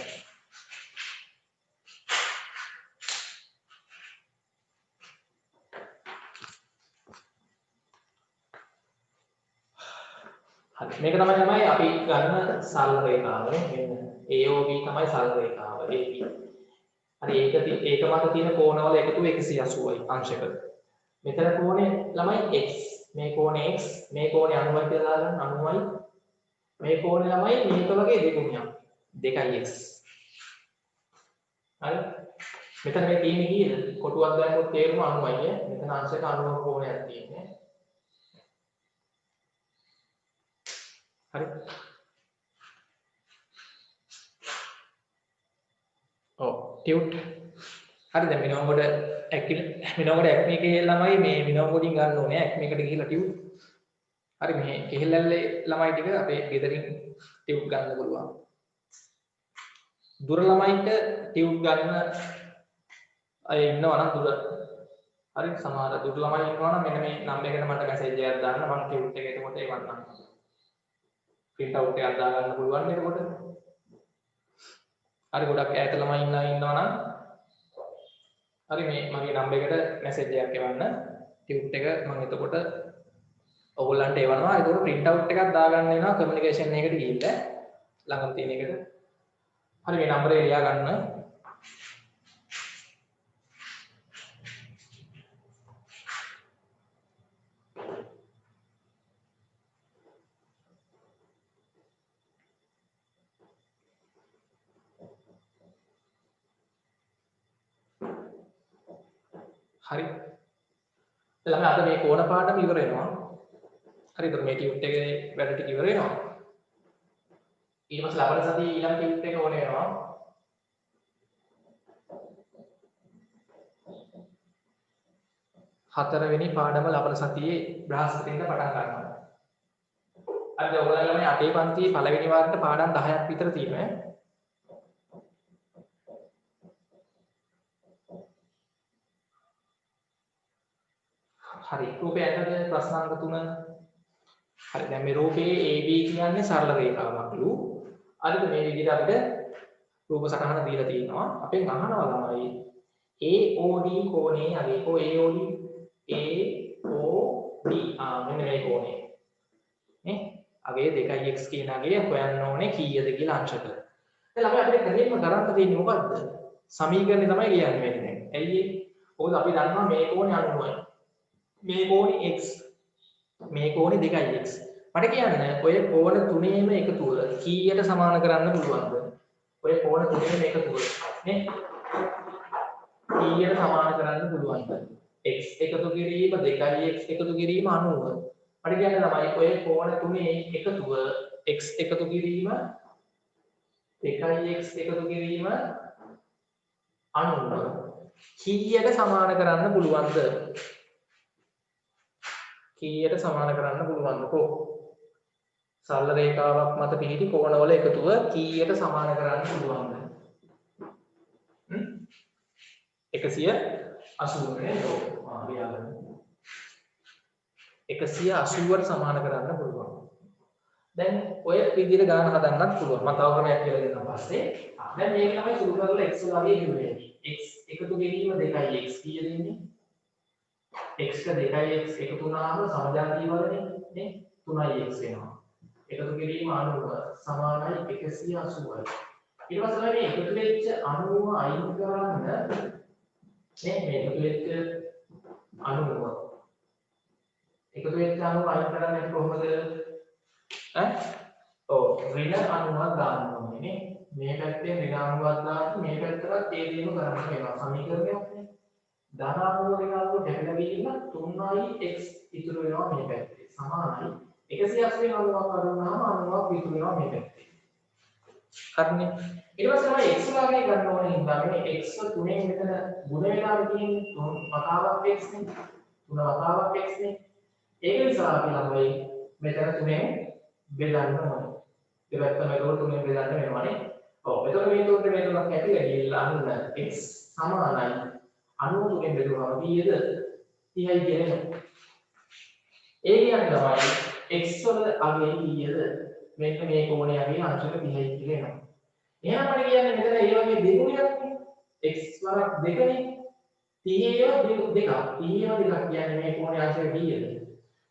හරි මේක තමයි අපි ගන්න සරල රේඛාව නේ. මෙන්න AOB තමයි සරල රේඛාව AP. හරි ඒක මත තියෙන කෝණවල එකතුව 180යි අංශක. මෙතන කෝණය ළමයි x. මේ කෝණය x, මේ කෝණය 90යි කියලා දාගන්න 90යි. මේ කෝණය ළමයි මේක වගේ දෙගුණයක් 2x. හරි. මෙතන මේ තියෙන්නේ කීයද? කොටුවක් දැම්මොත් තේරුම 90යි නේ. මෙතන අංශක 90 කෝණයක් තියෙන්නේ. හරි. ඔව් ටියුට් හරි දැන් මිනෝගොඩ ඇක්මේ කෙහෙල් ළමයි මේ මිනෝගොඩින් ගන්න ඕනේ ඇක්මේකට ගිහිල්ලා ටියුට් හරි මේ කෙහෙල්ලල්ලේ ළමයි ටික අපේ ගෙදරින් ටියුට් ගන්න පුළුවන් දුර ළමයින්ට ටියුට් ගන්න අය ඉන්නවා නම් දුර හරි සමහර දුර ළමයි ඉන්නවා නම් මෙන්න මේ නම්බර් එකට මට මැසේජ් එකක් දාන්න මම ටියුට් එක එතකොට එවන්නම් print out එකක් දාගන්න පුළුවන් එතකොට හරි ගොඩක් ඈත ළමයි ඉන්නවා නම් හරි මේ මගේ නම්බර් එකට මැසේජ් එකක් එවන්න ටියුට් එක මම එතකොට ඔයගොල්ලන්ට එවනවා ඒකෝර print out එකක් දාගන්න වෙනවා කමියුනිකේෂන් එකකට ගිහිල්ලා ළඟම තියෙන එකට හරි මේ නම්බරේ ලියා ගන්න හරි ළමයි අද මේ කෝණ පාඩම ඉවර වෙනවා හරි ඒතර මේ ටියුට් එකේ වැඩ ටික ඉවර වෙනවා ඊට පස්සේ ලබන සතියේ ඊළඟ ටියුට් එක ඕනේ වෙනවා හතරවෙනි පාඩම ලබන සතියේ බ්‍රහස්පතින්ද පටන් ගන්නවා අද ඔයගොල්ලෝ ළමයි අටේ පන්තියේ පළවෙනි වාරයට පාඩම් 10ක් විතර තියෙනවා හරි රූපය ඇතුලේ ප්‍රශ්නාංක 3 හරි දැන් මේ රූපයේ AB කියන්නේ සරල රේඛාවක්ලු අද මේ විදිහට අපිට රූප සටහන දීලා තියෙනවා අපෙන් අහනවා ළමයි AOD කෝණේ අගේකෝ AOD මෙන්න මේ කෝණේ නේ අගේ 2x කියන අගේ හොයන්න ඕනේ කීයද කියලා අංශක දැන් ළමයි අපිට කලින්ම කරන්න තියෙන්නේ මොකද්ද සමීකරණය තමයි ලියන්න වෙන්නේ දැන් ඇයි ඒ මොකද අපි දන්නවා මේ කෝණේ 90යි මේ කෝණේ x මේ කෝණේ 2x මට කියන්න ඔය කෝණ තුනේම එකතුව කීයට සමාන කරන්න පුළුවන්ද ඔය කෝණ තුනේම එකතුව නේ කීයට සමාන කරන්න පුළුවන්ද x එකතු කිරීම 2x එකතු කිරීම 90 මට කියන්න තමයි ඔය කෝණ තුනේ එකතුව x එකතු කිරීම 2x එකතු කිරීම 90 කීයට සමාන කරන්න පුළුවන්ද කීයට සමාන කරන්න පුළුවන්කෝ සරල රේඛාවක් මත පිහිටි කෝණවල එකතුව කීයට සමාන කරන්න පුළුවන්ද 180 නේ ලියාගන්න 180ට සමාන කරන්න පුළුවන් දැන් ඔය විදිහට ගාන හදන්නත් පුළුවන්. මම තව ක්‍රමයක් කියලා දෙන්නම් පස්සේ. දැන් මේක තමයි සුළු කරලා x වගේ කිව්වේ. x එකතු කිරීම 2යි x කීයද ඉන්නේ? x ක 2යි x එකතු වුණාම සමජාතීය වලනේ නේ 3යි x වෙනවා. එකතු කිරීම 90 සමානයි 180යි. ඊට පස්සේ මේ එකතු වෙච්ච 90 අයින් කරන්න මේ එකතු වෙච්ච 90 එකතු වෙච්ච 90 අයින් කරන්නේ කොහොමද? ඔව් ඍණ 90ක් දාන්න ඕනේ නේ. මේ පැත්තේ ඍණ 90ක් දාලා මේ පැත්තට ඒ දේම කරන්න වෙනවා. සමීකරණයක් නේ. ධන 90 ඍණ 90 කැපිලා ගිහින් 3x ඉතුරු වෙනවා මේ පැත්තේ. සමානයි 180 90ක් අඩු වුණාම 90ක් ඉතුරු වෙනවා මේ පැත්තේ. හරිනේ. ඊට පස්සේ තමයි x වාගේ ගන්න ඕනේ හින්දා මේ x 3න් මෙතන ගුණ වෙලා තියෙන්නේ 3 වතාවක් x නේ. 3 වතාවක් x නේ. ඒක නිසා අපි ළඟයි මෙතන 3න් බෙදන්න ඕනේ. දෙපැත්තම ඒක 3න් බෙදන්න වෙනවානේ. ඔව්. එතකොට මේ තුනට මේ තුනක් කැපිලා ගිහලා අන්න x සමානයි 93න් බෙදුවම කීයද? 30යි කියන්නේ. ඒ කියන්නේ තමයි x වල අගේ කීයද? මෙන්න මේ කෝණයේ අගේ අංශක 30යි කියලා එනවා. එහෙනම් අපිට කියන්නේ මෙතන ඒ වගේ දෙගුණයක් නේ. x වරක් දෙකනේ. 30 ඒවා දෙකක්. 30 ඒවා දෙකක් කියන්නේ මේ කෝණයේ අංශක කීයද?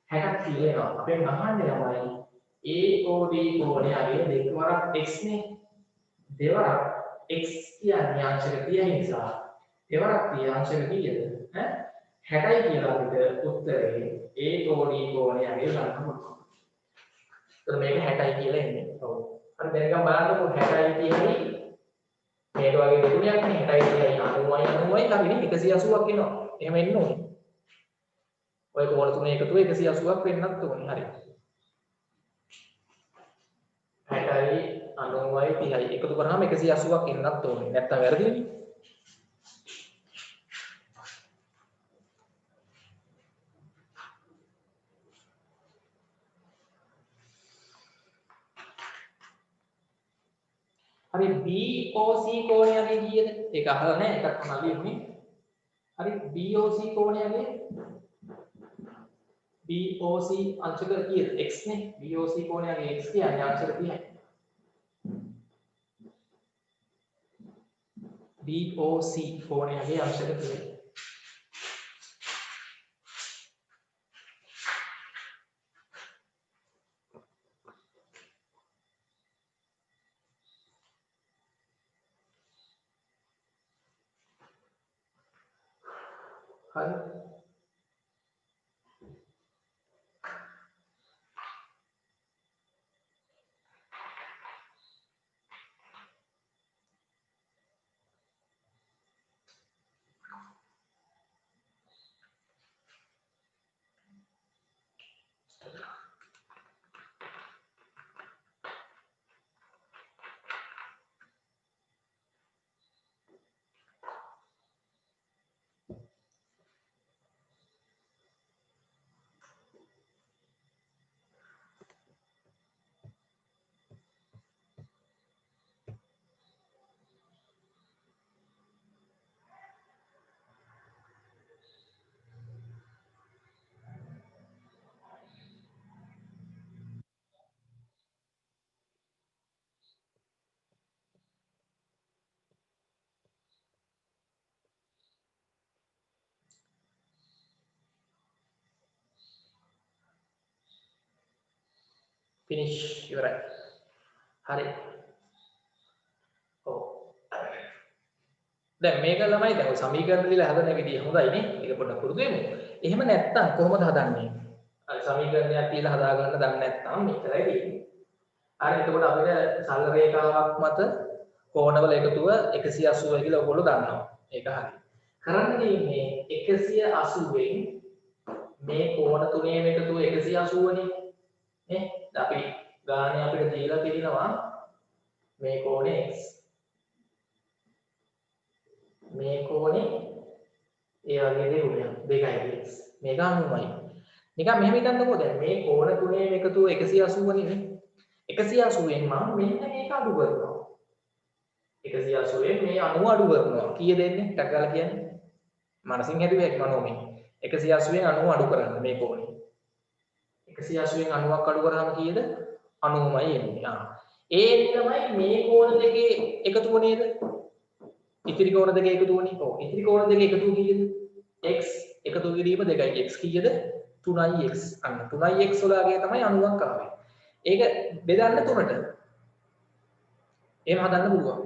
60ක් කියලා එනවා. අපෙන් අහන්නේ තමයි AOD කෝණයේ අගේ දෙකවරක් x නේ. දෙවරක් x කියන්නේ අංශක 30 නිසා දෙවරක් 30 අංශක කීයද? 60යි කියලා අපිට උත්තරේ AOD කෝණයේ අගේ ගන්න පුළුවන්. එතකොට මේක 60යි කියලා එන්නේ. ඔව්. හරි දැන් ගම් බලන්නකො 60යි 30යි මේක වගේ දෙගුණයක් නේ 60යි 30යි 90යි 90යි හරිනේ 180ක් එනවා. එහෙම එන්න ඕනේ. ඔය කෝණ තුනේ එකතුව 180ක් වෙන්නත් ඕනේ. හරි. 60යි 90යි 30යි එකතු කරාම 180ක් එන්නත් ඕනේ. නැත්තම් වැරදිනේ. හරි BOC කෝණයගේ කීයද? ඒක අහලා නැහැ. එකක් තමයි ලියන්නේ. හරි BOC කෝණයගේ BOC අංශක කීයද? x නේ. BOC කෝණයගේ x කියන්නේ අංශක 30යි. BOC කෝණයගේ අංශක 30යි. හරි finish ඉවරයි. හරි. ඔව්. දැන් මේක ළමයි දැන් ඔය සමීකරණ දීලා හදන විදිය හොඳයි නේ. ඒක පොඩ්ඩක් පුරුදු වෙමු. එහෙම නැත්තම් කොහොමද හදන්නේ? අර සමීකරණයක් කියලා හදා ගන්න දන්නේ නැත්නම් මෙච්චරයි තියෙන්නේ. හරි එතකොට අපිට සරල රේඛාවක් මත කෝණවල එකතුව 180 කියලා ඔයගොල්ලෝ දන්නවා. ඒක හරි. කරන්න තියෙන්නේ 180න් මේ කෝණ තුනේම එකතුව 180 නේ. නේ? අපි ගානේ අපිට දීලා තියෙනවා මේ කෝණය x. මේ කෝණේ ඒ වගේ දෙගුණයක් 2x. මේක 90යි. නිකන් මෙහෙම හිතන්නකෝ දැන් මේ කෝණ තුනේම එකතුව 180 නේ. 180න් මම මෙන්න මේක අඩු කරනවා. 180න් මේ 90 අඩු කරනවා. කීය දෙන්නේ? ටක් ගාලා කියන්නේ. මනසින් හැදුවේ මනෝමය. 180න් 90 අඩු කරන්න මේ කෝණේ. 180න් 90ක් අඩු කරාම කීයද? 90යි එන්නේ. ඒ තමයි මේ කෝණ දෙකේ එකතුව නේද? ඉතිරි කෝණ දෙකේ එකතුවනේ. ඔව්. ඉතිරි කෝණ දෙකේ එකතුව කීයද? x එකතු කිරීම 2යි. x කීයද? 3ix. අන්න 3ix වලගේ තමයි 90ක් ආවේ. ඒක බෙදන්න 3ට. එහෙම හදන්න පුළුවන්.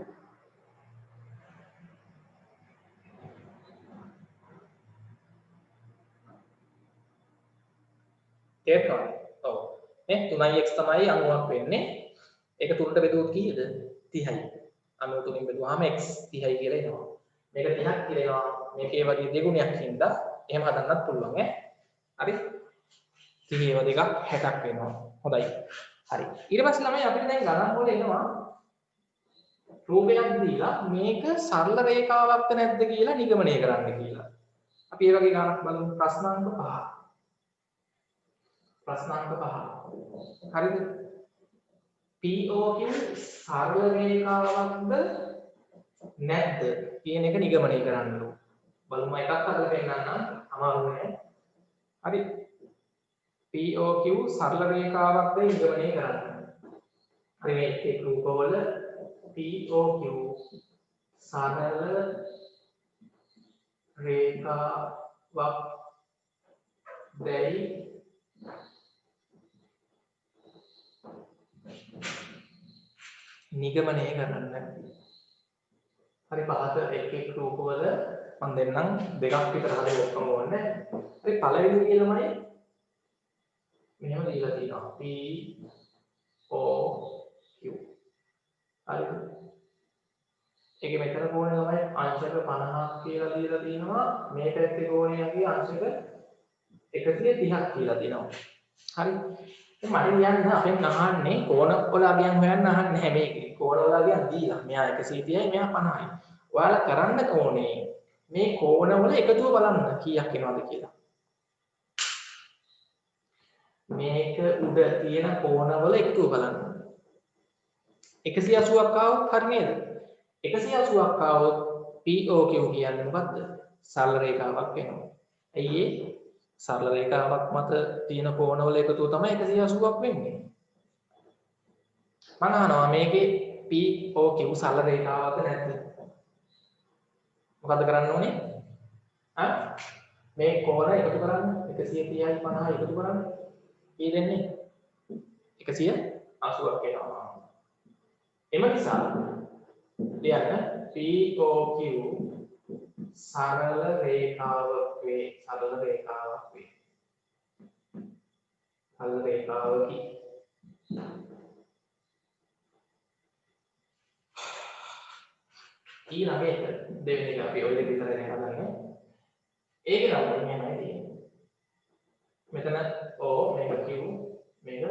තේරෙනවද? ඔව්. නේ 3ix තමයි 90ක් වෙන්නේ. ඒක 3ට බෙදුවොත් කීයද? 30යි. 93න් බෙදුවාම x 30යි කියලා එනවා. මේක 30ක් කියලා එනවා. මේකේ වගේ දෙගුණයක් හින්දා එහෙම හදන්නත් පුළුවන් ඈ. හරි? 30 දෙකක් 60ක් වෙනවා. හොඳයි. හරි. ඊට පස්සේ ළමයි අපිට දැන් ගණන් වල එනවා රූපයක් දීලා මේක සරල රේඛාවක්ද නැද්ද කියලා නිගමනය කරන්න කියලා. අපි ඒ වගේ ගණනක් බලමු. ප්‍රශ්නාංක 5. ප්‍රශ්නාංක 5. හරිද? POQ සරල රේඛාවක්ද නැද්ද කියන එක නිගමනය කරන්න ඕන. බලමු එකක් අරගෙන පෙන්නන්නම් අමාරු නෑ. හරි. POQ සරල රේඛාවක්ද නිගමනය කරන්න. හරි මේ එක් රූපවල POQ සරල රේඛාවක් දැයි නිගමනය කරන්න. හරි පහත එක් රූපවල මම දෙන්නම් දෙකක් විතර හරියට ඔක්කොම ඕනේ. හරි පළවෙනි කියලාමයි මෙහෙම දීලා තියෙනවා. POQ. හරිද? ඒකේ මෙතන කෝණය තමයි අංශක 50ක් කියලා දීලා තියෙනවා. මේ පැත්තේ කෝණයගේ අංශක 130ක් කියලා තියෙනවා. හරි. මට කියන්න අපෙන් අහන්නේ කෝණ වල අගයන් හොයන්න අහන්නේ නැහැ මේකේ. කෝණ වල අගයන් දීලා. මෙයා 130යි මෙයා 50යි. ඔයාලා කරන්න ඕනේ මේ කෝණ වල එකතුව බලන්න කීයක් එනවද කියලා. මේක උඩ තියෙන කෝණ වල එකතුව බලන්න. 180ක් ආවොත් හරි නේද? 180ක් ආවොත් POQ කියන්නේ මොකද්ද? සරල රේඛාවක් වෙනවා. ඇයි ඒ? සරල රේඛාවක් මත තියෙන කෝණවල එකතුව තමයි 180ක් වෙන්නේ. මම අහනවා මේකේ POQ සරල රේඛාවක්ද නැද්ද? මොකද්ද කරන්න ඕනේ? මේ කෝණ එකතු කරන්න 130යි 50යි එකතු කරන්න. ඊ දෙන්නේ 180ක් එනවා. එම නිසා ලියන්න POQ සරල රේඛාවක් වේ. සරල රේඛාවක් වේ. සරල රේඛාවකි. ඊළඟට දෙවෙනි එක අපි ඔය දෙක විතරයි හදන්නේ. ඒක තමයි මෙහෙමයි තියෙන්නේ. මෙතන O මේක Q මේක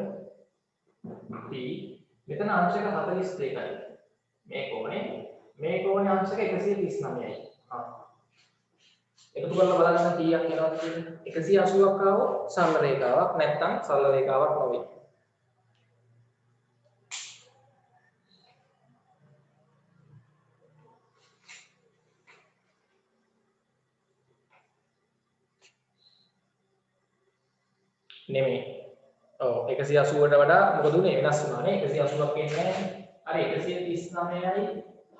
P මෙතන අංශක 42යි. මේ කෝණේ අංශක 139යි. එකතු කරලා බලන්න කීයක් එනවද කියලා. 180ක් ආවොත් සරල රේඛාවක් නැත්නම් සරල රේඛාවක් නොවේ. නෙමෙයි. ඔව් 180ට වඩා මොකද උනේ වෙනස් වුණානේ. 180ක් එන්නේ නැහැ. අර 139යි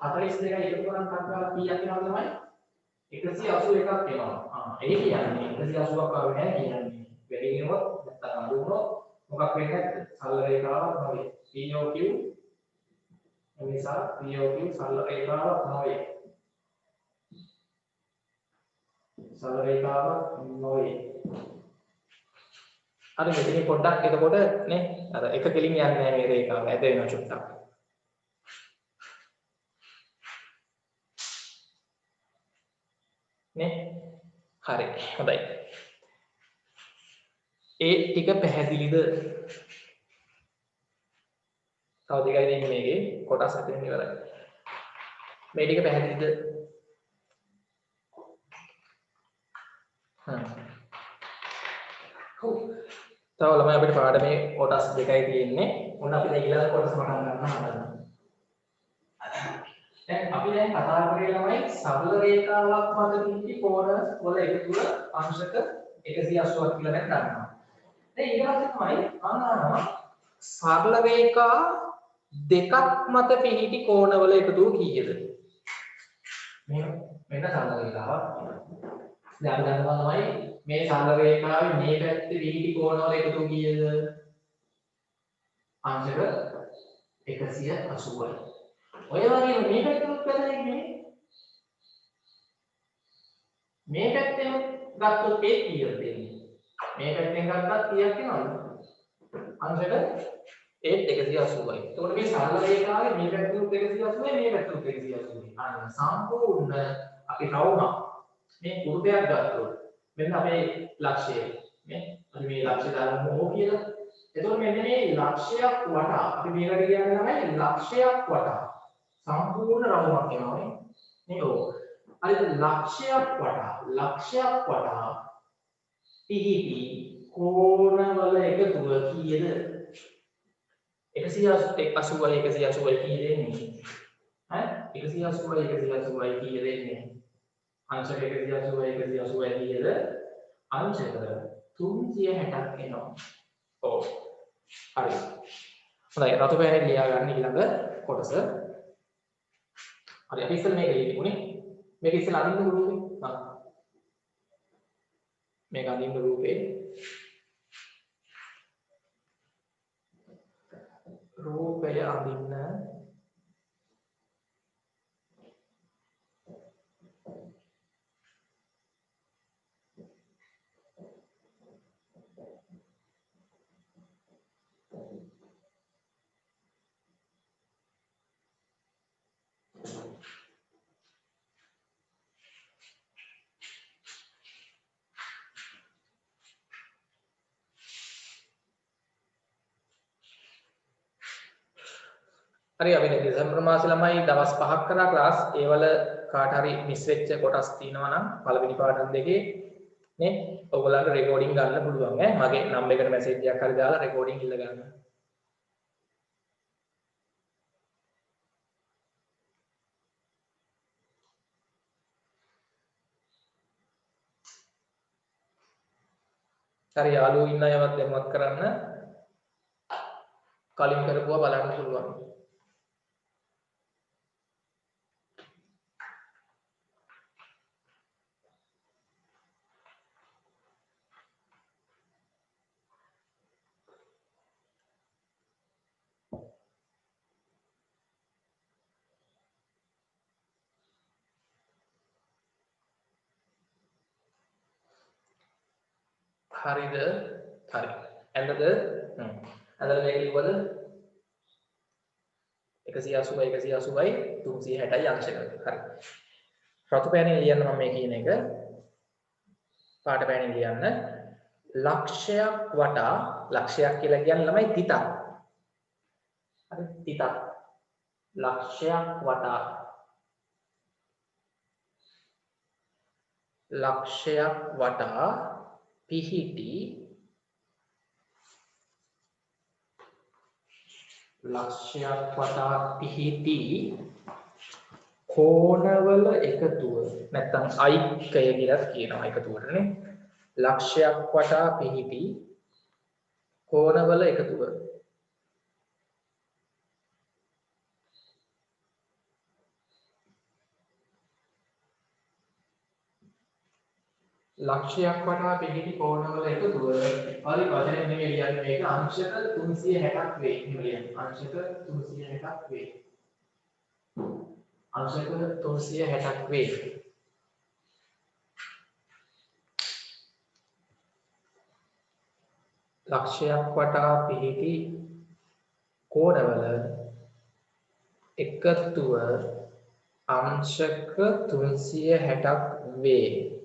42යි එකතු කරන් කක්කාලා කීයක් එනවද තමයි? 181ක් එනවා. ඒ කියන්නේ 180ක් ආවේ නැහැ කියන්නේ. වැඩි වෙනවොත් නැත්නම් අඩු වුණොත් මොකක් වෙන්නේ නැද්ද? සරල රේඛාවක් නොවේ. POQ එනිසා POQ සරල රේඛාවක් නොවේ. සරල රේඛාවක් නොවේ. අර මෙතන පොඩ්ඩක් එතකොට නේ අර එක කෙලින් යන්නේ නැහැ මේ රේඛාව. ඇද වෙනවා චුට්ටක්. නේ හරි හොඳයි. ඒ ටික පැහැදිලිද? තව දෙකයි දෙන්නේ මේකේ කොටස් හතරෙන් ඉවරයි. මේ ටික පැහැදිලිද? තව ළමයි අපිට පාඩමේ කොටස් දෙකයි තියෙන්නේ. මොන අපි දැන් ඊළඟ කොටස පටන් ගන්න හදනවා. දැන් අපි දැන් කතා කරේ ළමයි සරල රේඛාවක් මත තියෙන කෝණ වල එකතුව අංශක 180ක් කියලා දැන් ගන්නවා. දැන් ඊට පස්සේ තමයි අහනවා සරල රේඛා දෙකක් මත පිහිටි කෝණවල එකතුව කීයද? මෙන්න සරල රේඛාවක්. දැන් අපි දන්නවා තමයි මේ සරල රේඛාවේ මේ පැත්තේ පිහිටි කෝණවල එකතුව කීයද? අංශක 180යි. ඔය වගේම මේ පැත්තට බෙදලා ඉන්නේ මේ පැත්තෙන් ගත්තොත් ඒ කීයද දෙන්නේ? මේ පැත්තෙන් ගත්තත් කීයක් වෙනවද? අංශක ඒත් 180යි. එතකොට මේ සරල රේඛාවේ මේ පැත්තට 180යි මේ පැත්තට 180යි. අන්න සම්පූර්ණ අපි රවුමක් මේ කුරුටයක් ගත්තොත් මෙන්න අපේ ලක්ෂ්‍යය. මේ අපි මේ ලක්ෂ්‍ය දාන්න ඕ කියලා. එතකොට මෙන්න මේ ලක්ෂ්‍යයක් වටා අපි මේකට කියන්නේ තමයි ලක්ෂ්‍යයක් වටා සම්පූර්ණ රවුමක් එනවානේ. මේ ඕක. හරිද? ලක්ෂ්‍යයක් වටා පිහිටි කෝණවල එකතුව කීයද? 180යි 180යි කීයද එන්නේ? ඈ 180යි 180යි කීයද එන්නේ? අංශක 180යි 180යි කීයද? අංශක 360ක් එනවා. ඔව්. හරි. හොඳයි රතු පෑනේ ලියා ගන්න ඊළඟ කොටස. හරි අපි ඉස්සෙල් මේක ලියමුනේ. මේක ඉස්සෙල් අඳින්න රූපේ. මේක අඳින්න රූපේ. රූපය අඳින්න හරි අපි දෙසැම්බර් මාසේ ළමයි දවස් 5ක් කරා ක්ලාස් ඒවල කාට හරි මිස් වෙච්ච කොටස් තියෙනවා නම් පළවෙනි පාඩම් දෙකේ නේ ඔයගොල්ලන්ට රෙකෝඩින් ගන්න පුළුවන් ඈ මගේ නම් එකට මැසේජ් එකක් හරි දාලා රෙකෝඩින් ඉල්ල ගන්න. හරි යාළුවෝ ඉන්න අයවත් දැන්වත් කරන්න කලින් කරපුවා බලන්න පුළුවන්. හරිද? හරි. ඇඳද? ඇඳලා මේක ලිව්වද? 180යි 180යි 360යි අංශක. හරි. රතු පෑනෙන් ලියන්න මම මේ කියන එක. පාට පෑනෙන් ලියන්න. ලක්ෂයක් වටා ලක්ෂයක් කියලා කියන්නේ ළමයි තිතක්. හරි තිතක්. ලක්ෂයක් වටා පිහිටි කෝණවල එකතුව නැත්නම් ඓක්‍යය කියලා කියනවා එකතුවටනේ. ලක්ෂයක් වටා පිහිටි කෝණවල එකතුව. ලක්ෂයක් වටා පිහිටි කෝණවල එකතුව. හරි වචනේ නෙමෙයි ලියන්නේ මේක අංශක 360ක් වේ. නෙමෙයි අංශක 360ක් වේ. අංශක 360ක් වේ. ලක්ෂයක් වටා පිහිටි කෝණවල එකතුව අංශක 360ක් වේ.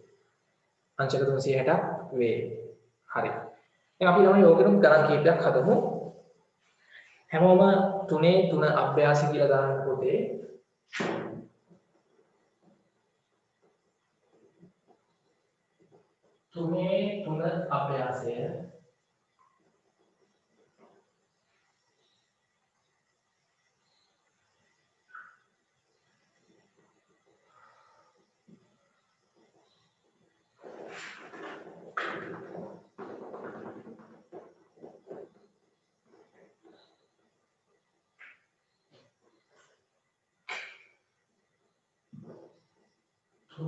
අංශක 360ක් වේ. හරි. දැන් අපි ළමයි ඕකෙනම් ගණන් කීපයක් හදමු. හැමෝම 3 අභ්‍යාස කියලා දාන්න පොතේ. තුන අභ්‍යාසය.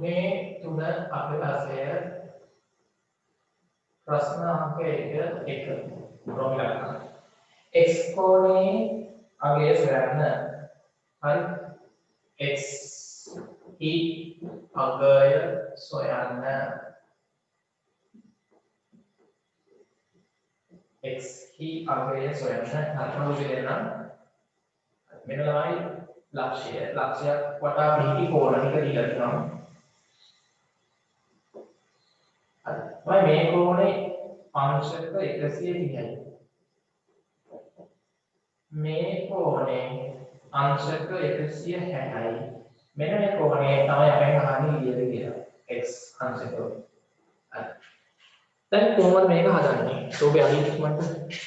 3 අපහාසය ප්‍රශ්න අංක 1 ප්‍රොග්‍රෑම් x කෝණේ අගය සොයන්න. හරි x e අගය සොයන්න. x e අගය සොයන්න හතරවෙනි දෙන්නම් මෙන්න තමයි ලක්ෂ්‍යය. ලක්ෂ්‍යයක් වටා පිහිටි කෝණ ටික දීලා තියෙනවා. හරි මේ කෝණේ අංශක 130යි. මේ කෝණේ අංශක 160යි. මෙන්න මේ කෝණේ තමයි අපෙන් අහන්නේ ඊයේද කියලා. x අංශක. හරි. දැන් කොහොමද මේක හදන්නේ? ඔබේ අනිත්මන්ට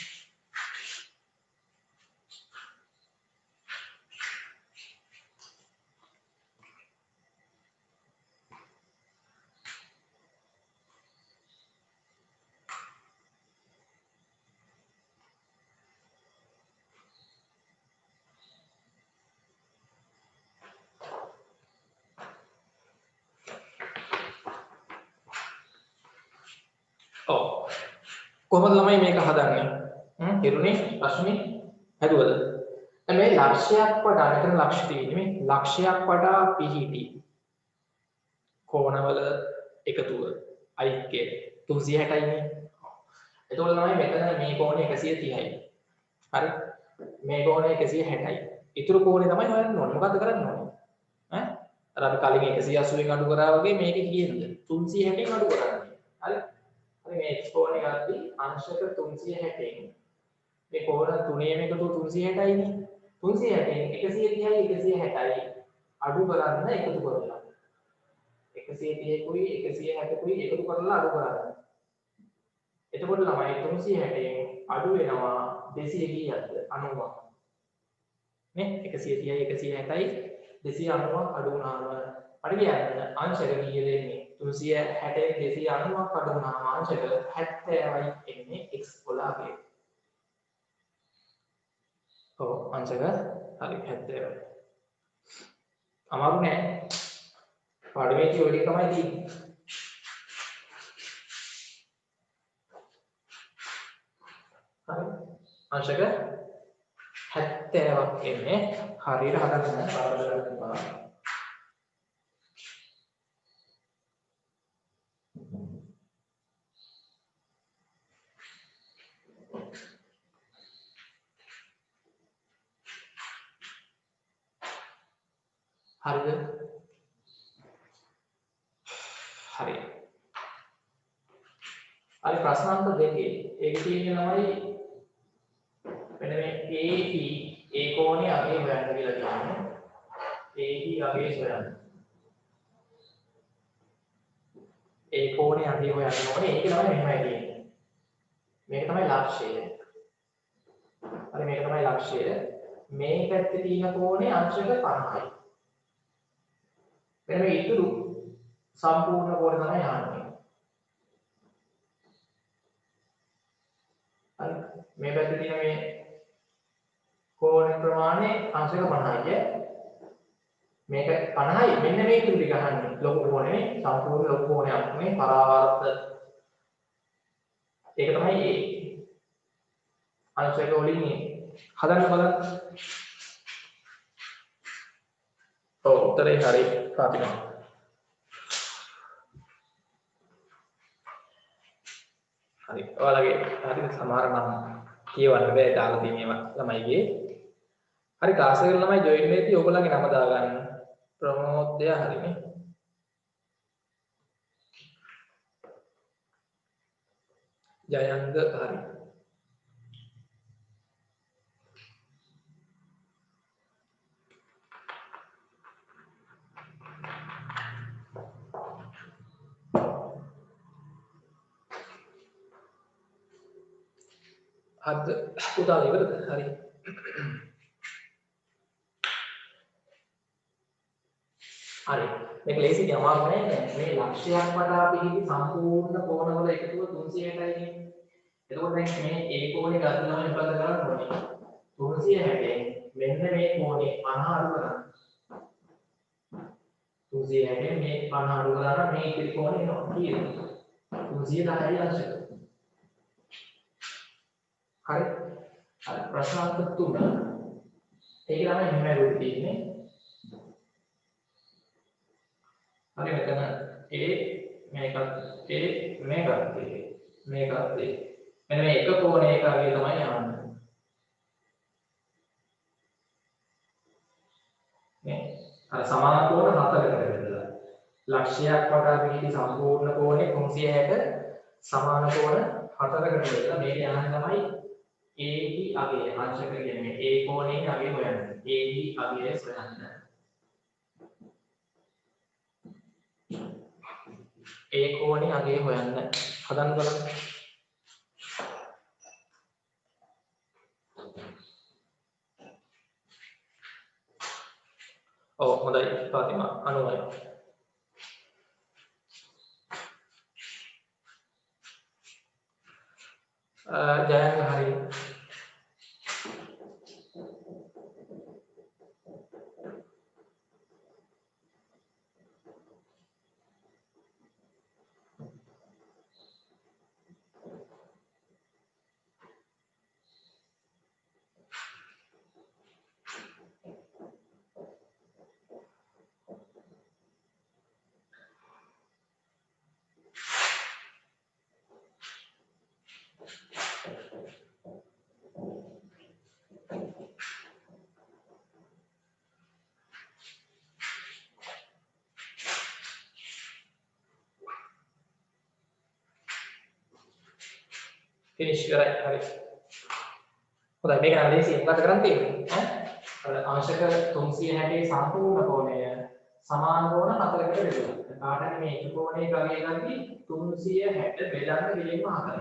කොහොමද ළමයි මේක හදන්නේ? හිරුනේ ප්‍රශ්නේ හදුවද? දැන් මේ ලක්ෂයක් වඩා මෙතන ලක්ෂ තියෙන්නේ මේ ලක්ෂයක් වඩා පිහිටි කෝණවල එකතුව අයික්කේ 360යිනේ. එතකොට තමයි මෙතන මේ කෝණය 130යි. හරි. මේ කෝණය 160යි. ඊතුරු කෝණය තමයි හොයන්න ඕනේ. මොකද්ද කරන්න ඕනේ? අර අපි කලින් 180න් අඩු කරා වගේ මේකේ කීයද? 360න් අඩු කරන්නේ. හරි. මේ x කෝණය ගත්තී අංශක 360න් මේ කෝණ තුනේම එකතු 360යිනේ 360න් 130යි 160යි අඩු කරන්න එකතු කරලා 130කුයි 160කුයි එකතු කරලා අඩු කරන්න. එතකොට ළමයි 360න් අඩු වෙනවා 200 කීයක්ද 90ක් නේ 130යි 160යි 290ක් අඩු වුණාම අර කියන්නේ අංශක කීයද එන්නේ 360 290ක් අඩු වුණාම අංශක 70යි එන්නේ x වලගේ. ඔව් අංශක හරි 70යි. අමාරු නෑ. පාඩමේදී ඔය ටික තමයි තියෙන්නේ. හරි. අංශක 70ක් එන්නේ හරියට හදන්න පාඩම කරන්න. හරිද? හරි. හරි ප්‍රශ්න අංක 2 ඒක තියෙනවායි මෙන්න මේ AE ඒ කෝණේ අගය හොයන්න කියලා කියනවා. AE අගය හොයන්න. ඒ කෝණේ අගය හොයන්න ඕනේ. ඒක තමයි මෙහෙමයි තියෙන්නේ. මේක තමයි ලක්ෂ්‍යය. හරි මේක තමයි ලක්ෂ්‍යය. මේ පැත්තේ තියෙන කෝණේ අංශක 50යි. මෙන්න මේ ඉතුරු සම්පූර්ණ කෝණය තමයි යන්නේ. හරි මේ පැත්තේ තියෙන මේ කෝණ ප්‍රමාණය අංශක 50යි. මේක 50යි මෙන්න මේ ඉතුරු ටික ගහන්නේ ලොකු කෝණේ සම්පූර්ණ ලොකු කෝණයක් මේ පරාවර්ත. ඒක තමයි ඒ අංශක වලින් හදන්න බලන්න. ඔව් උත්තරේ හරි ප්‍රාතිමා. හරි ඔයාලගේ හරි සමහර නම් කියවන්න බෑ දාලා තියෙන ඒවා ළමයිගේ. හරි ක්ලාස් එකේ ළමයි ජොයින් වෙද්දී ඔයගොල්ලන්ගේ නම දාගන්න. ප්‍රමෝදය හරිනේ. ජයංග හරි. අද උදා ඉවරද? හරි. හරි. මේක ලේසියි අමාරු නෑ. මේ ලක්ෂයක් වඩා පිහිටි සම්පූර්ණ කෝණවල එකතුව 360යිනේ. එතකොට දැන් මේ ඒ කෝණේ ගත්තම මොකද කරන්න ඕනේ? 360න් මෙන්න මේ කෝණේ 50 අඩු කරන්න. 360 මේ 50 අඩු කරා නම් මේ ඉතිරි කෝණය එනවා කීයද 310යි අංශක හරි හරි ප්‍රශ්න අංක 3 ඒක තමයි මෙහෙම රුත් තියෙන්නේ හරි මෙතන A මේකත් A මේකත් A මේකත් A මෙන්න මේ එක කෝණයක අගය තමයි යන්නේ මේ අර සමාන කෝණ හතරකට බෙදලා ලක්ෂයක් වටා පිහිටි සම්පූර්ණ කෝණේ 360 සමාන කෝණ හතරකට බෙදලා මේක යන්නේ තමයි A දී අගය අංශක කියන්නේ මේ A කෝණයේ අගය හොයන්න A දී අගය හොයන්න A කෝණයේ අගය හොයන්න හදන්න බලන්න ඔව් හොඳයි පාතිමා 90යි ජයංග හරි finish කරයි හරි හොඳයි මේක නම් ලේසියෙන් මොකද කරන් තියෙන්නේ අර අංශක 360 සම්පූර්ණ කෝණය සමාන කෝණ හතරකට බෙදුවා කාටද මේ එක කෝණයක අගය ගන්නේ 360 බෙදන්න පිළිෙම 4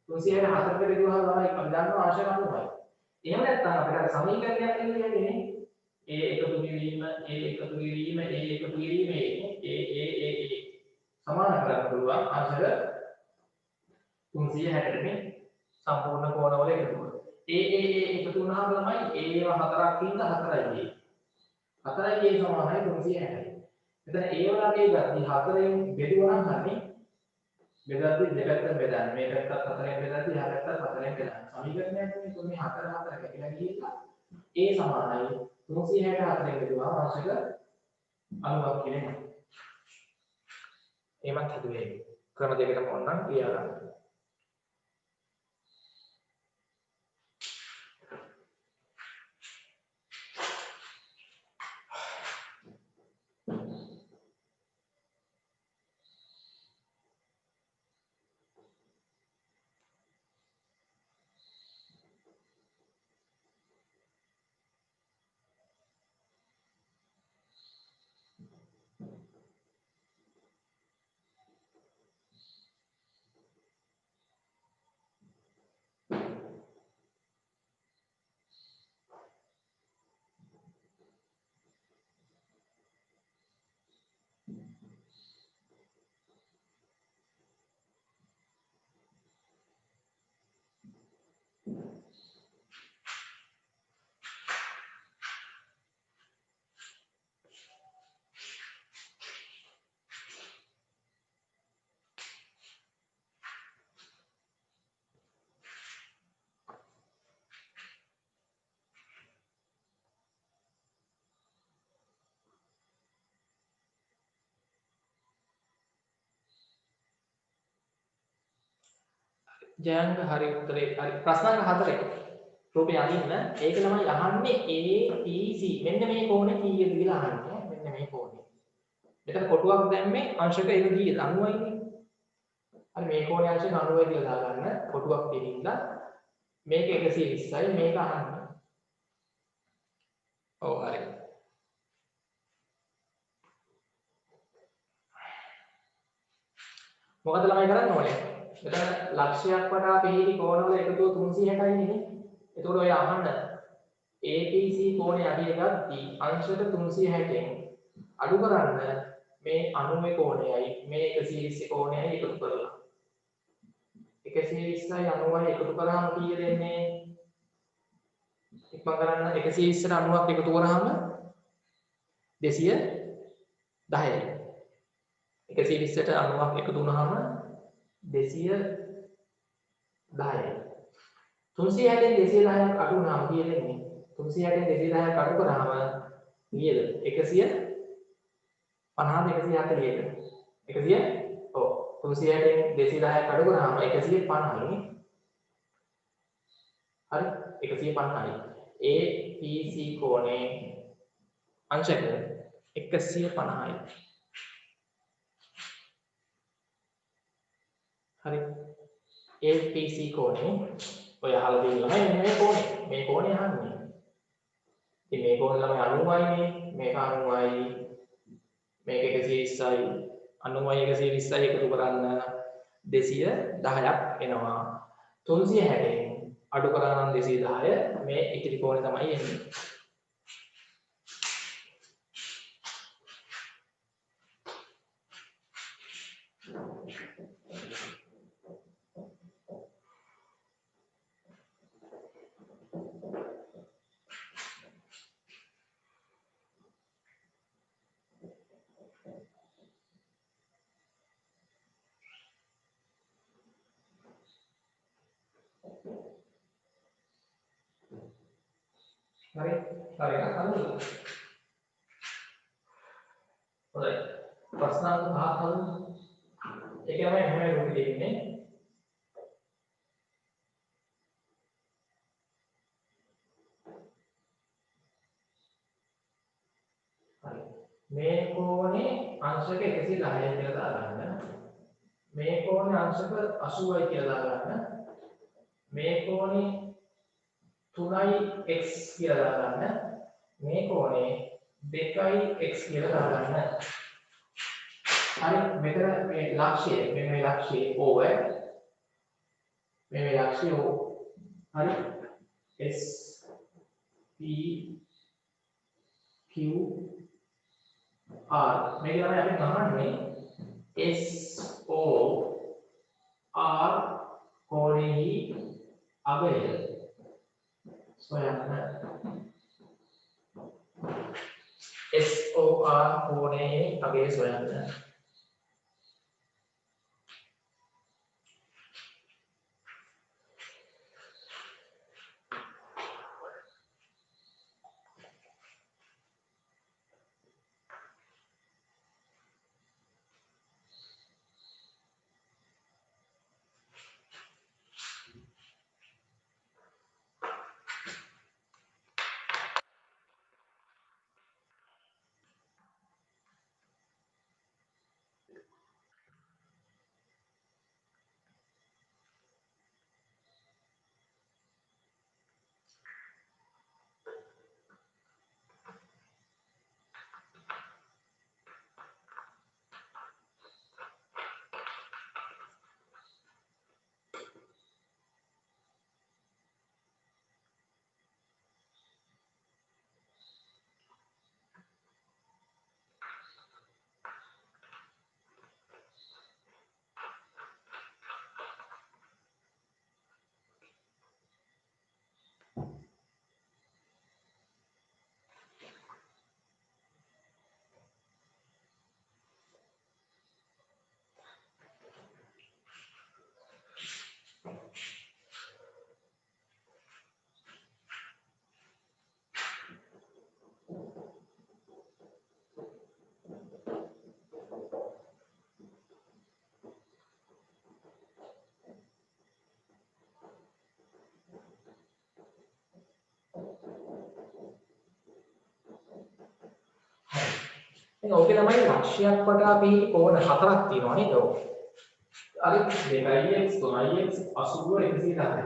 360 හතරකට බෙදුවහම තමයි අපි දන්නවා අංශක 90යි එහෙම නැත්නම් අපිට අර සමීකරණයක් කියන්නේ A එකතු කිරීම A එකතු කිරීම A එකතු කිරීම A සමාන කරන්න පුළුවන් අංශක 360 මේ සම්පූර්ණ කෝණවල එකතුව. එකතු වුණාම තමයි ඒව හතරක් ඉන්න 4යි. 4යි සමානයි 360යි. එතන ඒ වලගේ ගත්තී 4න් බෙදුවනම් හරි බෙදද්දි දෙපැත්තෙන් බෙදන්න. මේ පැත්තත් 4ෙන් බෙදද්දි එහා පැත්තත් 4ෙන් බෙදන්න. සමීකරණයක් නේ මේ 4 කැපිලා ගිහිල්ලා A සමානයි 364ෙන් බෙදුවාම අංශක 90ක් කියන්නේ. එහෙමත් හදුවේ. ක්‍රම දෙකටම ඕනනම් ක්‍රියා කරන්න. ජයංග හරි උත්තරේ හරි ප්‍රශ්න අංක 4 රූපේ අදින්න ඒක තමයි අහන්නේ ATC මෙන්න මේ කෝණේ කීයද කියලා අහන්නේ මෙන්න මේ කෝණේ මෙතන කොටුවක් දැම්මේ අංශක ඒක කීයද 90යිනේ හරි මේ කෝණේ අංශක 90යි කියලා දාගන්න කොටුවක් දෙනින්ද මේක 120යි මේක අහන්නේ ඔව් හරි මොකද ළමයි කරන්න ඕනේ මෙතන ලක්ෂයක් වටා පිහිටි කෝණවල එකතුව 360යි නේ. එතකොට ඔය අහන්න ATC කෝණය අඩිය ගද්දී අංශක 360න් අඩු කරන්න මේ 90 කෝණයයි මේ 120 කෝණයයි එකතු කරලා. 120යි 90යි එකතු කරාම කීයද එන්නේ? ඉක්ම කරන්න 120ට 90ක් එකතු කරාම 200 10යි. 120ට 90ක් එකතු වුණාම 210යි. 360න් 210ක් අඩු වුණාම කීයද එන්නේ? 360න් 210ක් අඩු කරාම කීයද? 150ද 140ද? 100 ඔව් 360න් 210ක් අඩු කරාම 150යි. හරි 150යි. ABC කෝණේ අංශක 150යි. හරි ABC කෝණේ ඔය අහලා තියෙන ළමයි මේ කෝණේ අහන්නේ. ඉතින් මේ කෝණ ළමයි 90යිනේ මේක 90යි මේක 120යි 90යි 120යි එකතු කරන්න 210ක් එනවා. 360න් අඩු කරා නම් 210 මේ ඉතිරි කෝණේ තමයි එන්නේ. හරි හරියට හරිද? හොඳයි. ප්‍රශ්න අංක 5ක් හරිද? ඒක තමයි හැම වෙලේම දෙන්නේ. හරි. මේ කෝණේ අංශක 110යි කියලා දාගන්න. මේ කෝණේ අංශක 80යි කියලා දාගන්න. මේ කෝණේ 3යි x කියලා දාගන්න. මේ කෝණේ 2යි x කියලා දාගන්න. හරි මෙතන මේ ලක්ෂය මේ ලක්ෂයේ O මේ ලක්ෂය O හරි S P Q R මේ ගානේ අපි ගහන්නේ S O R කෝණෙහි අගය සොයන්න SOR කෝණයේ අගය සොයන්න. දැන් ඕකේ තමයි ලක්ෂයක් වටා පිහිටි කෝණ හතරක් තියෙනවා නේද? ඔව්. අර 2x 3x 80 110.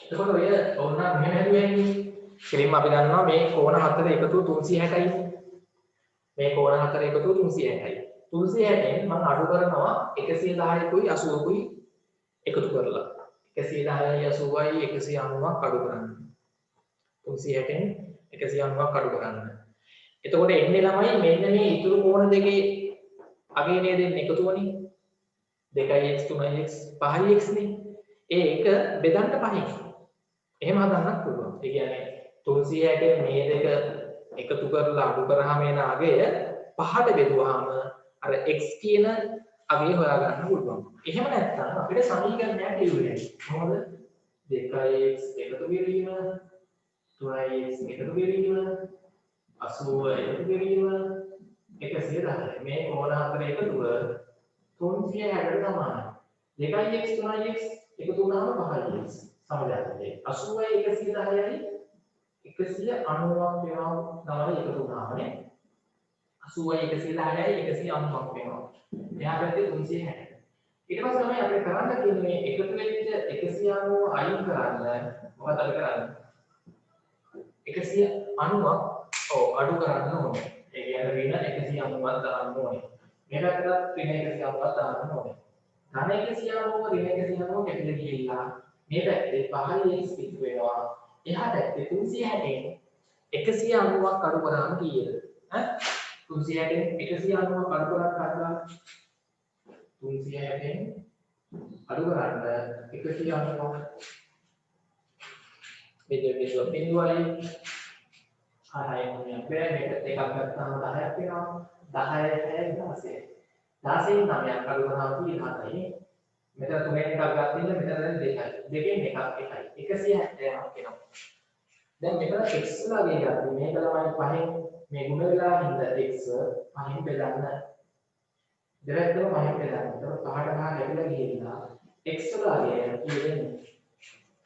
එතකොට ඔය ඕන මෙහෙම හැදුවෙන්නේ. කෙලින්ම අපි දන්නවා මේ කෝණ හතර එකතු 360යි. මේ කෝණ හතර එකතු 360යි. 360ෙන් මම අඩු කරනවා 110කුයි 80කුයි එකතු කරලා. 110යි 80යි 190ක් අඩු කරන්න. 360ෙන් 190ක් අඩු කරන්න. එතකොට එන්නේ ළමයි මෙන්න මේ ඉතුරු කෝණ දෙකේ අගේ නේද එන්නේ එකතුවනේ 2x 3x 5x නේ ඒ එක බෙදන්න 5ක් එහෙම හදන්නත් පුළුවන් ඒ කියන්නේ 360 මේ දෙක එකතු කරලා අඩු කරාම එන අගය 5ට බෙදුවාම අර x කියන අගය හොයා ගන්න පුළුවන්. එහෙම නැත්නම් අපිට සමීකරණයක් ලියුවේ කොහොමද? 2x එකතු කිරීම 3x එකතු කිරීම 80 එකතු කිරීම 110. මේ කෝණ හතර එකතුව 360ට සමානයි. 2x 3x එකතු වුණාම 5x සමජාතකයේ 80යි 110යි 190ක් වෙනවා තමයි එකතු වුණාමනේ 80යි 110යි 190ක් වෙනවා. එහා පැත්තේ 360. ඊට පස්සේ තමයි අපිට කරන්න තියෙන්නේ එකතු වෙච්ච 190 අයින් කරන්න මොකද අපි කරන්නේ? 190ක් අඩු කරන්න ඕනේ. ඒ කියන්නේ ඍණ 190ක් දාන්න ඕනේ. මේ පැත්තට ඍණ 190ක් දාන්න ඕනේ. ධන 190 ඍණ 190 කැපිලා ගිහිල්ලා මේ පැත්තේ 5x පිට වෙනවා. එහා පැත්තේ 360න් 190ක් අඩු කරාම කීයද? ඈ 360න් 190ක් අඩු කරලා 360න් අඩු කරන්න 190ක් බෙදුව බිඳුවයි 6යි මොනියක් බෑ මේකට එකක් ගත්තාම 10ක් වෙනවා 10යි 16 16න් 9ක් අඩු කරාම 7යි මෙතන 3ෙන් එකක් ගන්න ඉන්න මෙතන දැන් 2යි දෙකෙන් එකක් 1යි 170ක් එනවා දැන් මෙතන x වගේ ගන්න මේක ළමයි 5න් මේ ගුණ වෙලා හින්දා x 5න් බෙදන්න දෙවැත්තම 5න් බෙදන්න එතකොට 5ට 5 ලැබිලා ගිහිල්ලා x වගේ කියන්නේ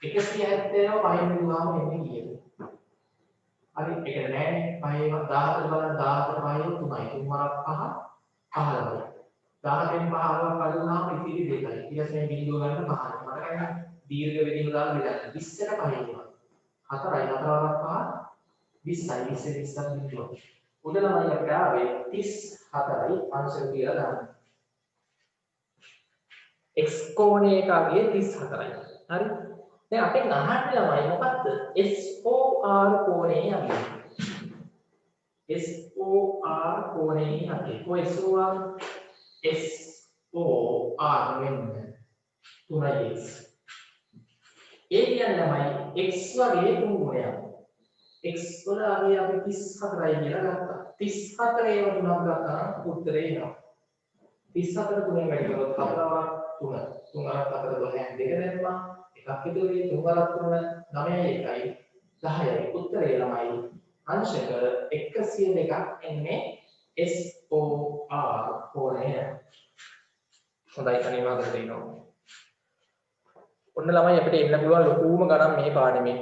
170 5න් බෙදුවාම එන්නේ කීයද හරි ඒක නෑනේ 5 17 බලන්න 17 5 3යි 3 වරක් 5 15යි 10න් 15ක් අඩු වුණාම ඉතිරි දෙකයි ඊට පස්සේ මේ බිඳුව ගන්න 5යි මට ගන්න දීර්ඝ විදිහට දාලා බෙදන්න 20ට 5 වෙනවා 4යි 4 වරක් 5 20යි 20 බිඳුව උඩ ළමයි අපිට ආවේ 34යි අංශක කියලා දාන්න x කෝණයකගේ 34යි හරි දැන් අපෙන් අහන්නේ ළමයි මොකද්ද SOR කෝණයේ අගය SOR කෝණයේ අගය කොයි SOR වෙන්න 3x ඒ කියන්නේ ළමයි x වගේ තුන් ගුණයක් x වල අගය අපි 34යි කියලා ගත්තා 34 ඒව තුනක් ගත්තා නම් උත්තරේ එනවා 34 තුනෙන් වැඩි කරොත් 4වක් 3 3ක් 4 12න් දෙක දැම්මා එකක් ඉතුරුයි 3 වරක් 3 9යි 1යි 10යි උත්තරේ ළමයි අංශක 102ක් එන්නේ SOR කෝණය හොඳයි අනේ වාදක දෙනවා ඔන්න ළමයි අපිට එන්න පුළුවන් ලොකුම ගණන් මේ පාඩමේ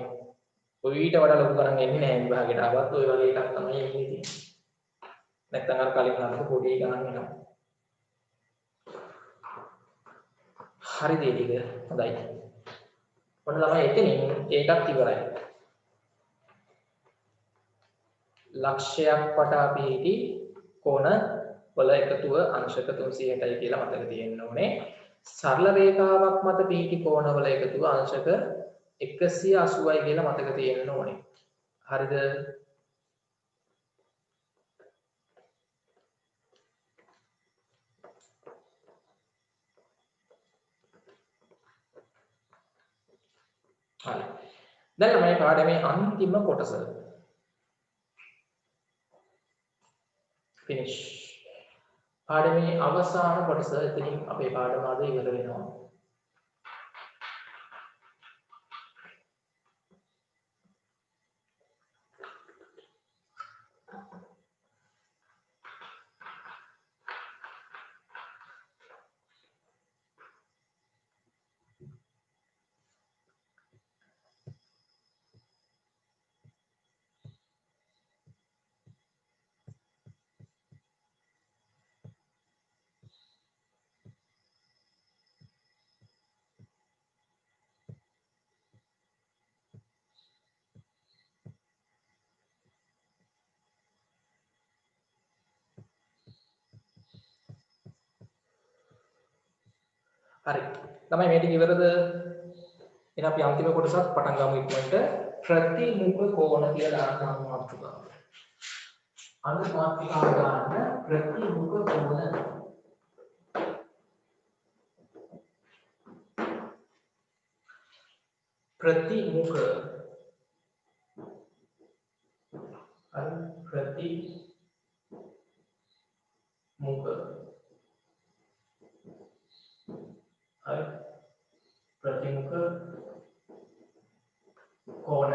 ඔය ඊට වඩා ලොකු ගණන් එන්නේ නැහැ විභාගයට ආවත් ඔය වගේ එකක් තමයි එන්නේ තියෙන්නේ නැත්නම් අර කලින් අහපු පොඩි ගණන් එනවා හරිද ඒක හොඳයි ඔන්න ළමයි එතනින් ඒකත් ඉවරයි ලක්ෂයක් වටා පිහිටි කෝණ වල එකතුව අංශක 360යි කියලා මතක තියෙන්න ඕනේ සරල රේඛාවක් මත පිහිටි කෝණ වල එකතුව අංශක 180යි කියලා මතක තියෙන්න ඕනේ හරිද හරි දැන් මේ පාඩමේ අන්තිම කොටස finish පාඩමේ අවසාන කොටස එතනින් අපේ පාඩම අද ඉවර වෙනවා හරි තමයි මේ ටික ඉවරද එහෙනම් අපි අන්තිම කොටසත් පටන් ගමු ඉක්මනට ප්‍රතිමුඛ කෝණ කියලා දාන්න මාතෘකාව අන්න මාතෘකාව ගන්න ප්‍රතිමුඛ කෝණ ප්‍රතිමුඛ මුඛ හරි ප්‍රතිමුඛ කෝණ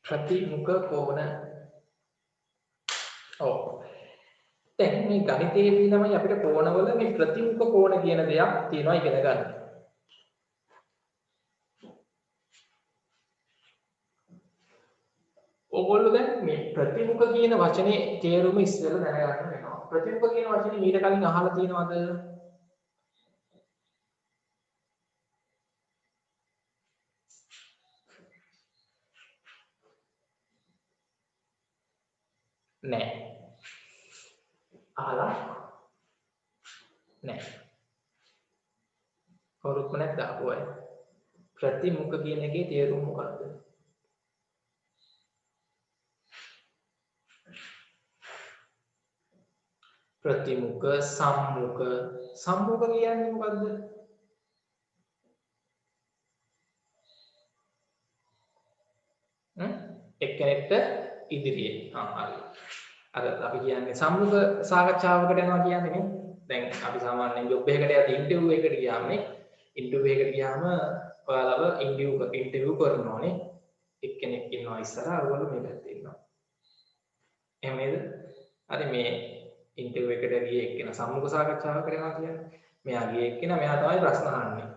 ප්‍රතිමුඛ කෝණ ඔව් දැන් මේ ගණිතයේදී තමයි අපිට කෝණවල මේ ප්‍රතිමුඛ කෝණ කියන දෙයක් තියෙනවා ඉගෙන ගන්න. ඕගොල්ලෝ දැන් මේ ප්‍රතිමුඛ කියන වචනේ තේරුම ඉස්සෙල්ලා දැනගන්න වෙනවා. ප්‍රතිමුඛ කියන වචනේ මීට කලින් අහලා තියෙනවද? නෑ. අහලා නෑ. කවුරුත් නැද්ද අහපු අය? ප්‍රතිමුඛ කියන එකේ තේරුම මොකක්ද? ප්‍රතිමුඛ සම්මුඛ සම්මුඛ කියන්නේ මොකද්ද? එක්කෙනෙක්ට ඉදිරියේ හරි. අර අපි කියන්නේ සම්මුඛ සාකච්ඡාවකට යනවා කියන්නේ නේ. දැන් අපි සාමාන්‍යයෙන් ජොබ් එකකට යද්දී ඉන්ටර්විව් එකකට ගියාම නේ. ඉන්ටර්විව් එකට ගියාම ඔයාලව ඉන්ටර්විව් කරනෝනේ. එක්කෙනෙක් ඉන්නවා ඉස්සරහා ඔයගොල්ලෝ මේ පැත්තේ ඉන්නවා. එහෙම නේද? හරි මේ ඉන්ටර්විව් එකට ගියේ එක්කෙනා සම්මුඛ සාකච්ඡාවකට යනවා කියන්නේ. මෙයා ගියේ එක්කෙනා මෙයා තමයි ප්‍රශ්න අහන්නේ.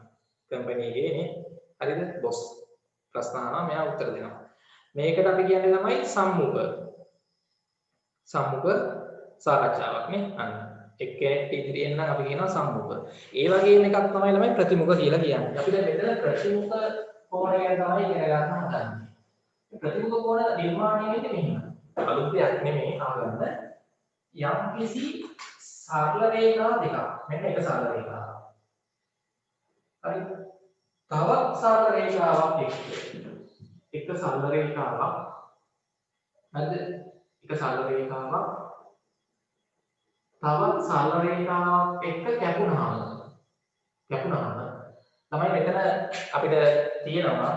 කම්පැනි එකේ නේ. හරිද? බොස් ප්‍රශ්න අහනවා මෙයා උත්තර දෙනවා. මේකට අපි කියන්නේ තමයි සම්මුඛ සාකච්ඡාවක් නේ. අන්න එක්කෙනෙක් ඉදිරියෙන් නම් අපි කියනවා සම්මුඛ. ඒ වගේම එකක් තමයි ප්‍රතිමුඛ කියලා කියන්නේ. අපි දැන් මෙතන ප්‍රතිමුඛ කෝණය ගැන තමයි ඉගෙන ගන්න හදන්නේ. ප්‍රතිමුඛ කෝණ නිර්මාණය වෙන්නේ මෙහෙම. අලුත් දෙයක් නෙමෙයි ආගන්න. යම් කිසි සරල රේඛා දෙකක්. මෙන්න එක සරල රේඛාවක්. හරි. තවත් සරල රේඛාවක් එක්ක. එක සරල රේඛාවක්. හරිද? එක සරල රේඛාවක් තවත් සරල රේඛාවක් එක්ක කැපුණාම තමයි මෙතන අපිට තියෙනවා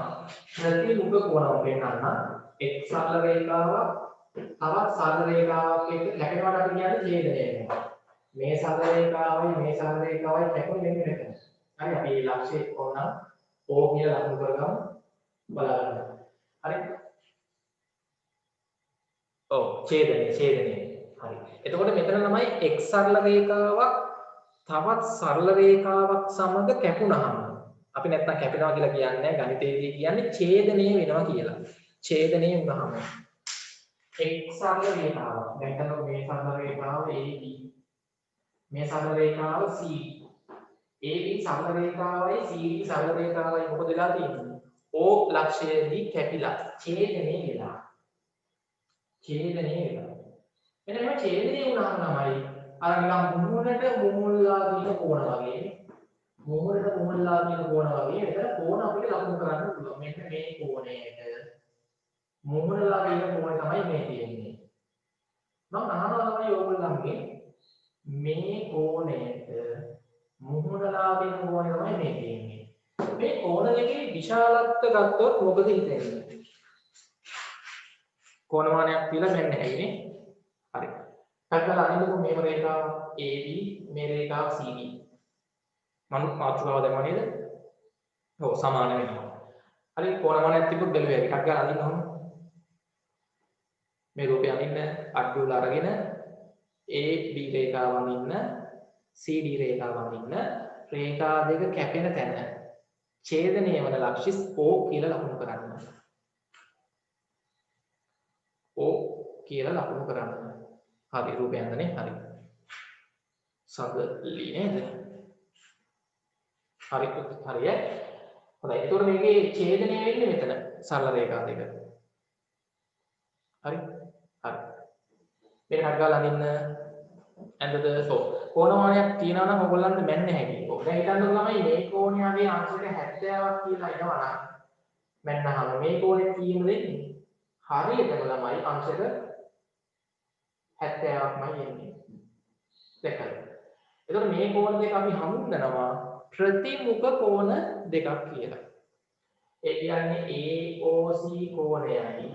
ප්‍රතිමුඛ කෝණම් පෙන්වන්න එක් සරල රේඛාවක් තවත් සරල රේඛාවක් එක්ක කැපෙනවට අපි කියන්නේ ඡේදනය වෙනවා. මේ සරල රේඛාවයි මේ සරල රේඛාවයි කැපුණේ මෙන්න මෙතන. හරි අපි මේ ලක්ෂ්‍ය ඕනම් O කියලා ලකුණු කරගමු බලන්න. හරි. ඔව් ඡේදනය. හරි. එතකොට මෙතන තමයි එක් සරල රේඛාවක් තවත් සරල රේඛාවක් සමග කැපුණාම අපි නැත්තම් කැපෙනවා කියලා කියන්නේ ගණිතයේදී කියන්නේ ඡේදනය වෙනවා කියලා. ඡේදනය වුණාම එක් සරල රේඛාවක් දැන් කරන මේ සරල රේඛාව AB මේ සරල රේඛාව CD AB සරල රේඛාවයි CD සරල රේඛාවයි මොකද වෙලා තියෙන්නේ? O ලක්ෂයේදී කැපිලා ඡේදනය වෙලා. එතන මේ ඡේදනය වුණාම තමයි අර නිකන් මුහුණට මුහුණලා දින කෝණ වගේ එතන කෝණ අපිට ලකුණු කරන්න පුළුවන්. මෙන්න මේ කෝණයට මුහුණලා දින කෝණය තමයි මේ තියෙන්නේ. මම අහනවා තමයි ඕගොල්ලන්ගේ මේ කෝණයට මුහුණලා දින කෝණය තමයි මේ තියෙන්නේ. මේ කෝණ දෙකේ විශාලත්ව ගත්තොත් මොකද හිතෙන්නේ? කෝණමානයක් කියලා මෙන්න ඇයිනේ. හරි. පැත්තල අනිදු මේම රේඛාව AB මේ රේඛාව CD. මනුත් මාතෘකාව දැම්මා නේද? ඔව් සමාන වෙනවා. හරි කෝණමානයක් තිබුත් බැලුවා එකක් ගන්න අදින්න ඕන. මේ රූපය අනින්න අඩුවල අරගෙන AB රේඛාව අනින්න CD රේඛාව අනින්න රේඛා දෙක කැපෙන තැන ඡේදනය වන ලක්ෂ්‍ය O කියලා ලකුණු කරන්න. O කියලා ලකුණු කරන්න. හරි රූපයන්දනේ හරි. සගලි නේද? හරි හරිය. හොඳයි. ඒතකොට මේකේ ඡේදනය වෙන්නේ මෙතන සරල රේඛා දෙක. හරි. මේක හරියට අඳින්න ඇඳද ඔව්. කෝණමානයක් තියනවා නම් ඔයගොල්ලන්ට මැන්න හැටි. ඔව්. දැන් හිතන්න තමයි මේ කෝණයාගේ අංශක 70ක් කියලා එනවා නම් මැන්නහම මේ කෝණේ කීයද දෙන්නේ? හරියටම ළමයි අංශක 70ක්මයි එන්නේ. දෙකයි. එතකොට මේ කෝණ දෙක අපි හඳුන්වනවා ප්‍රතිමුඛ කෝණ දෙකක් කියලා. ඒ කියන්නේ AOC කෝණයයි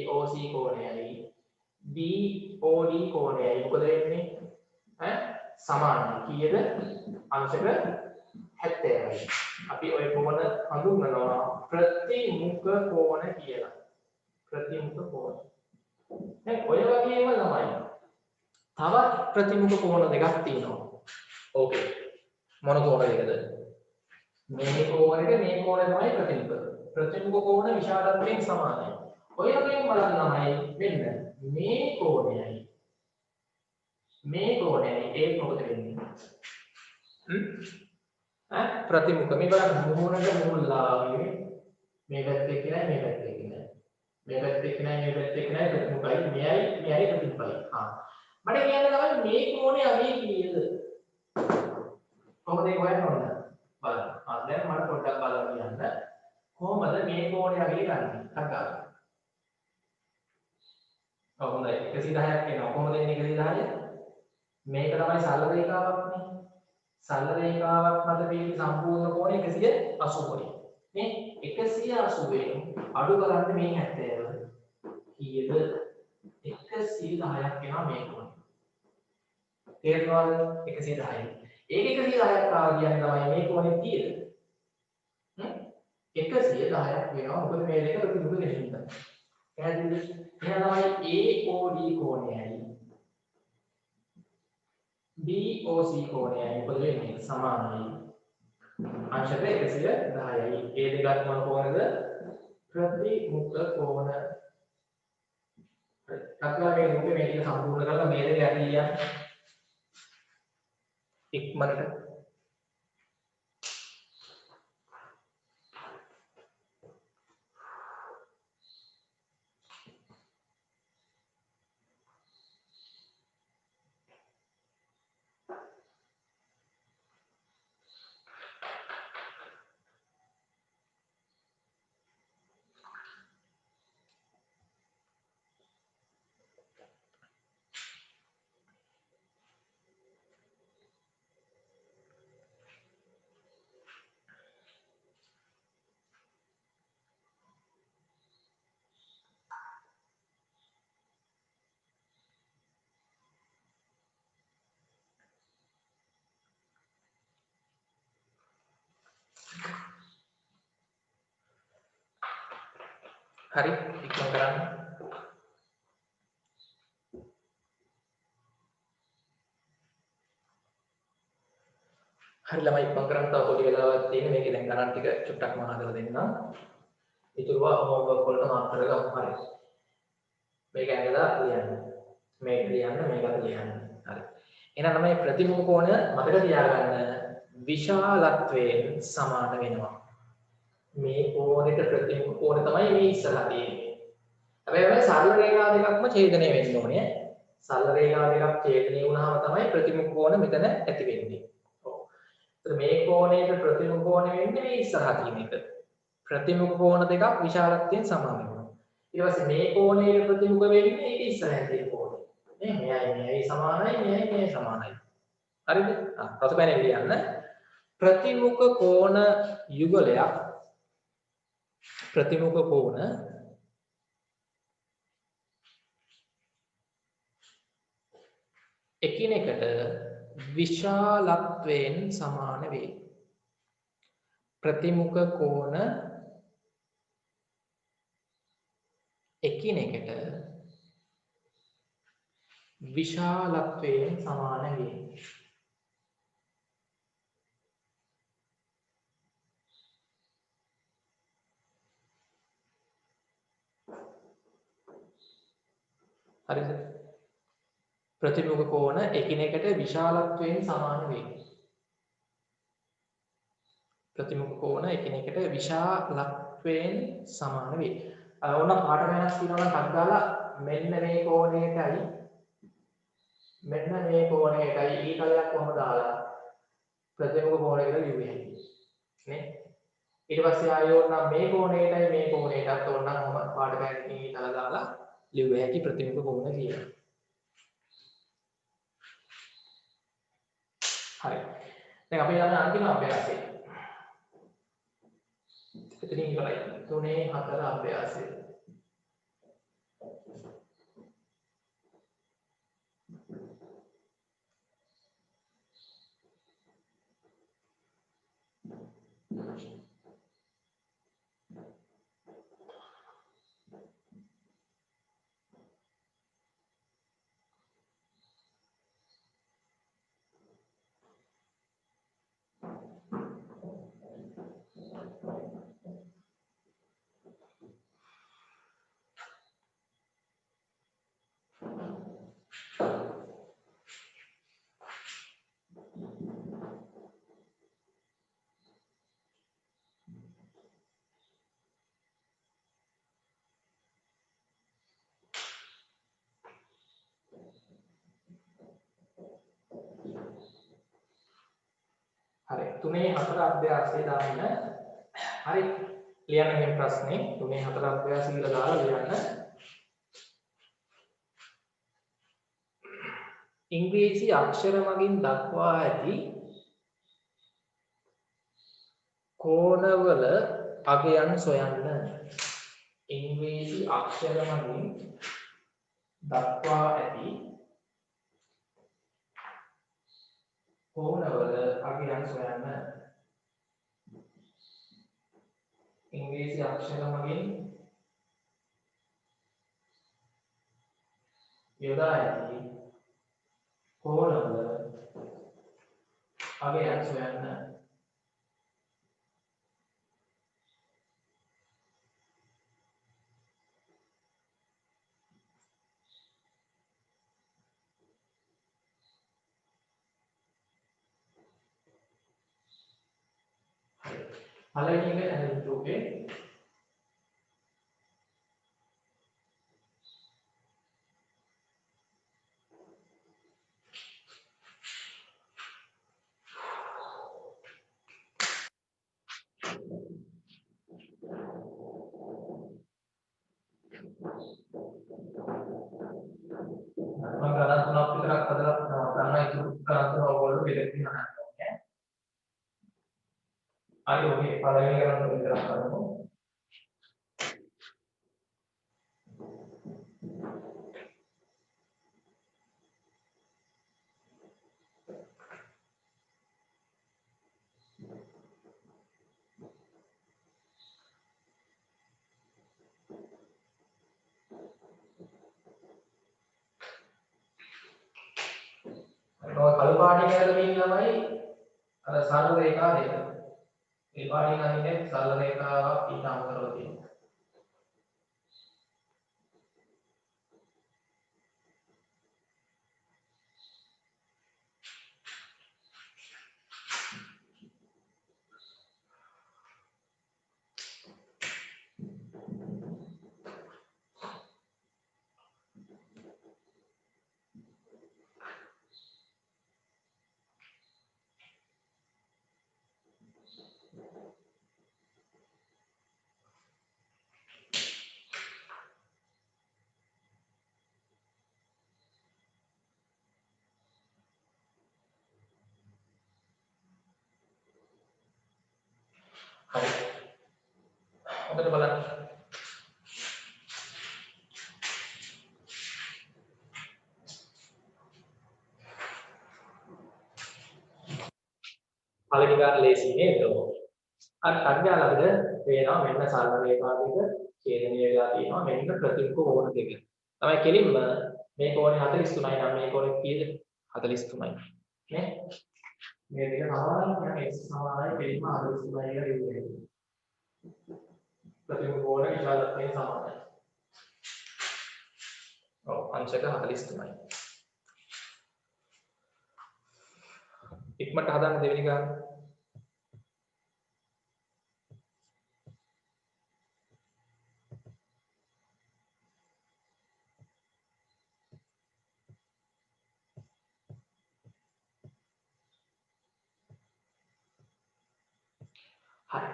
AOC කෝණයයි BOD කෝණයයි මොකද වෙන්නේ ඈ සමානයි කීයද අංශක 70යි අපි ওই කෝණ හඳුන්වනවා ප්‍රතිමුඛ කෝණ කියලා ප්‍රතිමුඛ කෝණ දැන් ඔය වගේම තමයි තවත් ප්‍රතිමුඛ කෝණ දෙකක් තියෙනවා ඕකේ මොන කෝණ දෙකද මේ කෝණෙක මේ කෝණය තමයි ප්‍රතිමුඛ කෝණ විශාලත්වයෙන් සමානයි ඔය වගේම බලන්න තමයි මෙන්න මේ කෝණයයි ඒ මොකද වෙන්නේ ප්‍රතිමුඛ මේ බලන්න මුහුණට මුහුණලා වගේ මේ පැත්තේ කියනයි මේ පැත්තේ කියනයි මේ පැත්තේ කියනයි මේ පැත්තේ කියනයි ප්‍රතිමුඛයි මෙයයි ප්‍රතිමුඛයි මට කියන්න තමයි මේ කෝණේ අගේ කීයද කොහොමද ඒක හොයන්න ඕන බලන්න දැන් මට පොඩ්ඩක් බලන්න කියන්න කොහොමද මේ කෝණේ අගේ ගන්නේ අකාර හොඳයි 110ක් එනවා කොහොමද එන්නේ 110 මේක තමයි සරල රේඛාවක්නේ සරල රේඛාවක් මත පිහිටි සම්පූර්ණ කෝණය 180යි නේ 180ෙන් අඩු කරන්න මේ 70 කීයද 110ක් එනවා මේ කෝණය තේරෙනවද 110යි ඒක 110ක් ආව කියන්නේ තමයි මේ කෝණේ කීයද 110ක් වෙනවා මොකද මේ දෙක ප්‍රතිමුඛ දෙහින්දා පැහැදිලිද එහෙනම් තමයි AOD කෝණයයි BOC කෝණයයි මොකද වෙන්නේ සමානයි අංශක 110යි ඒ දෙකත් මොන කෝණද ප්‍රතිමුඛ කෝණ අක්ලාගේ මුඛ මේක සම්පූර්ණ කරලා මේ දෙක ඇතුළේ ලියන්න ඉක්මනට හරි ඉක්මන් කරන්න හරි ළමයි ඉක්මන් කරන්න තව පොඩි වෙලාවක් තියෙන මේකේ දැන් ගණන් ටික චුට්ටක් මම හදලා දෙන්නම් ඊටුරුව හෝම්වර්ක් වලට මාර්ක් කරගමු හරි මේක ඇඟලා ලියන්න මේක ලියන්න මේකට ලියන්න හරි එහෙනම් මේ ප්‍රතිමුඛ කෝණ මතක තියාගන්න විශාලත්වයෙන් සමාන වෙනවා මේ කෝණයට ප්‍රතිමුඛ කෝණ තමයි මේ ඉස්සරහා තියෙන්නේ. හැබැයි සරල රේඛා දෙකක්ම ඡේදනය වෙන්න ඕනේ. සරල රේඛා දෙකක් ඡේදනය වුණාම තමයි ප්‍රතිමුඛ කෝණ මෙතන ඇති වෙන්නේ. ඔව්. ඒත් මේ කෝණයට ප්‍රතිමුඛ කෝණ වෙන්නේ මේ ඉස්සරහා තියෙන එක. ප්‍රතිමුඛ කෝණ දෙකක් විශාලත්වයෙන් සමාන වෙනවා. ඊට පස්සේ මේ කෝණයට ප්‍රතිමුඛ වෙන්නේ ඒක ඉස්සරහින් තියෙන කෝණය. නේ මෙයයි සමානයි මෙයයි සමානයි. හරිද? රසපැනේ ලියන්න. ප්‍රතිමුඛ කෝණ යුගලයක් ප්‍රතිමුඛ කෝණ එකිනෙකට විශාලත්වයෙන් සමාන වේ. ප්‍රතිමුඛ කෝණ එකිනෙකට විශාලත්වයෙන් සමාන වේ. හරිද? ප්‍රතිමුඛ කෝණ එකිනෙකට විශාලත්වයෙන් සමාන වේ. ප්‍රතිමුඛ කෝණ එකිනෙකට විශාලත්වයෙන් සමාන වේ. ඕන පාට වෙනස් කරනවා නම් ටක් ගාලා මෙන්න මේ කෝණයටයි මෙන්න මේ කෝණයටයි ඊතලයක් කොහොම දාලා ප්‍රතිමුඛ කෝණය කියලා ලියුවේ හැකියි. නේ? ඊට පස්සේ ආයෙත් නම් මේ කෝණයටයි මේ කෝණයටත් ඕන නම් කොහොම පාට වෙනස් ඊතල දාලා ලියුවේ හැකි ප්‍රතිමුඛ කෝණ කියලා. හරි. දැන් අපි යන අන්තිම අභ්‍යාසය. එතනින් ඉවරයි. 3 4 අභ්‍යාසය. හරි 3 4 අභ්‍යාසය දාන්න හරි ලියන්න මේ ප්‍රශ්නේ 3 4 අභ්‍යාසය කියලා දාලා ලියන්න ඉංග්‍රීසි අක්ෂර මගින් දක්වා ඇති කෝණවල අගයන් සොයන්න ඉංග්‍රීසි අක්ෂර මගින් දක්වා ඇති කෝණවල අගයන් සොයන්න ඉංග්‍රීසි අක්ෂර මගින් යොදා ඇති කෝණවල අගයන් සොයන්න පළවෙනි එක ඇහෙන්න ඕකේ මම ගණන් තුනක් විතරක් හදලා ගන්න ඉතුරු ගණන් තුන ඔයගොල්ලෝ මෙතනදී අහන්න ඕනේ. හරි ඔකේ පළවෙනි ගණන් තුන විතරක් කරමු. කළු පාටින් අරගෙන ඉන්න ළමයි අර සරල රේඛා දෙක. ඒ පාටින් අරින්නේ සරල රේඛාවක් ඊට අමතරව තියෙනවා. හරි. හොඳට බලන්න. පළවෙනි ගාන ලේසි නේද? අර සංඥාලකද පේනවා මෙන්න සරල රේඛා දෙක ඡේදනීය වෙලා තියෙනවා මෙන්න ප්‍රතිමුඛ කෝණ දෙක. තමයි කෙලින්ම මේ කෝණේ 43යි නම් මේ කෝණේ කීයද? 43යි. නේ? මේ දෙක සමානයි නම් x සමානයි කෙලින්ම 43යි කියලා ඉන්නේ. ප්‍රතිමුඛ කෝණ විශාලත්වයෙන් සමානයි. ඔව් අංශක 43යි. ඉක්මනට හදාන්න දෙවෙනි ගාන. හරි.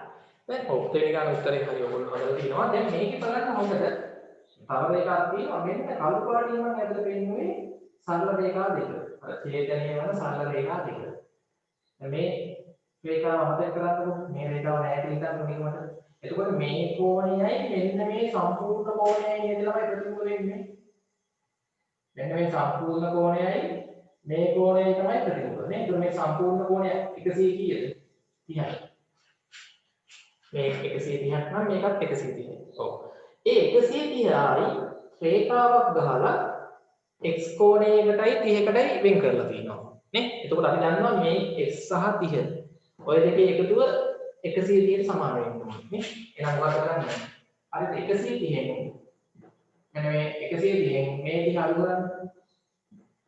දැන් ඔව් දෙවෙනි ගාන උත්තරේ හරි ඔයගොල්ලෝ හදලා තියෙනවා. දැන් මේකේ බලන්න හොඳට තව එකක් තියෙනවා. මෙන්න කළු පාටින් මම ඇතුළේ පෙන්නුවේ සරල රේඛා දෙක. අර ඡේදනීය වන සරල රේඛා දෙක. මේ රේඛාව හදලා කරන්නකො මේ රේඛාව නැහැ කියලා හිතන්න මේක මට. එතකොට මේ කෝණයයි මෙන්න මේ සම්පූර්ණ කෝණයයි නේද ළමයි ප්‍රතිමුඛ වෙන්නේ. මෙන්න මේ සම්පූර්ණ කෝණයයි මේ කෝණයයි තමයි ප්‍රතිමුඛ. නේ? ඒතකොට මේ සම්පූර්ණ කෝණය 100 කීයද? 30යි. මේ 130ක් නම් මේකත් 130යි. ඔව්. ඒ 130යි රේඛාවක් ගහලා x කෝණයකටයි 30කටයි වෙන් කරලා තියෙනවා. නේ? එතකොට අපි දන්නවා මේ x සහ 30 ඔය දෙකේ එකතුව 130ට සමාන වෙන්න ඕනේ. නේ? එහෙනම් මොකද කරන්නේ? හරිද 130ෙන් මෙන්න මේ 130ෙන් මේ 30 අඩු කරන්න.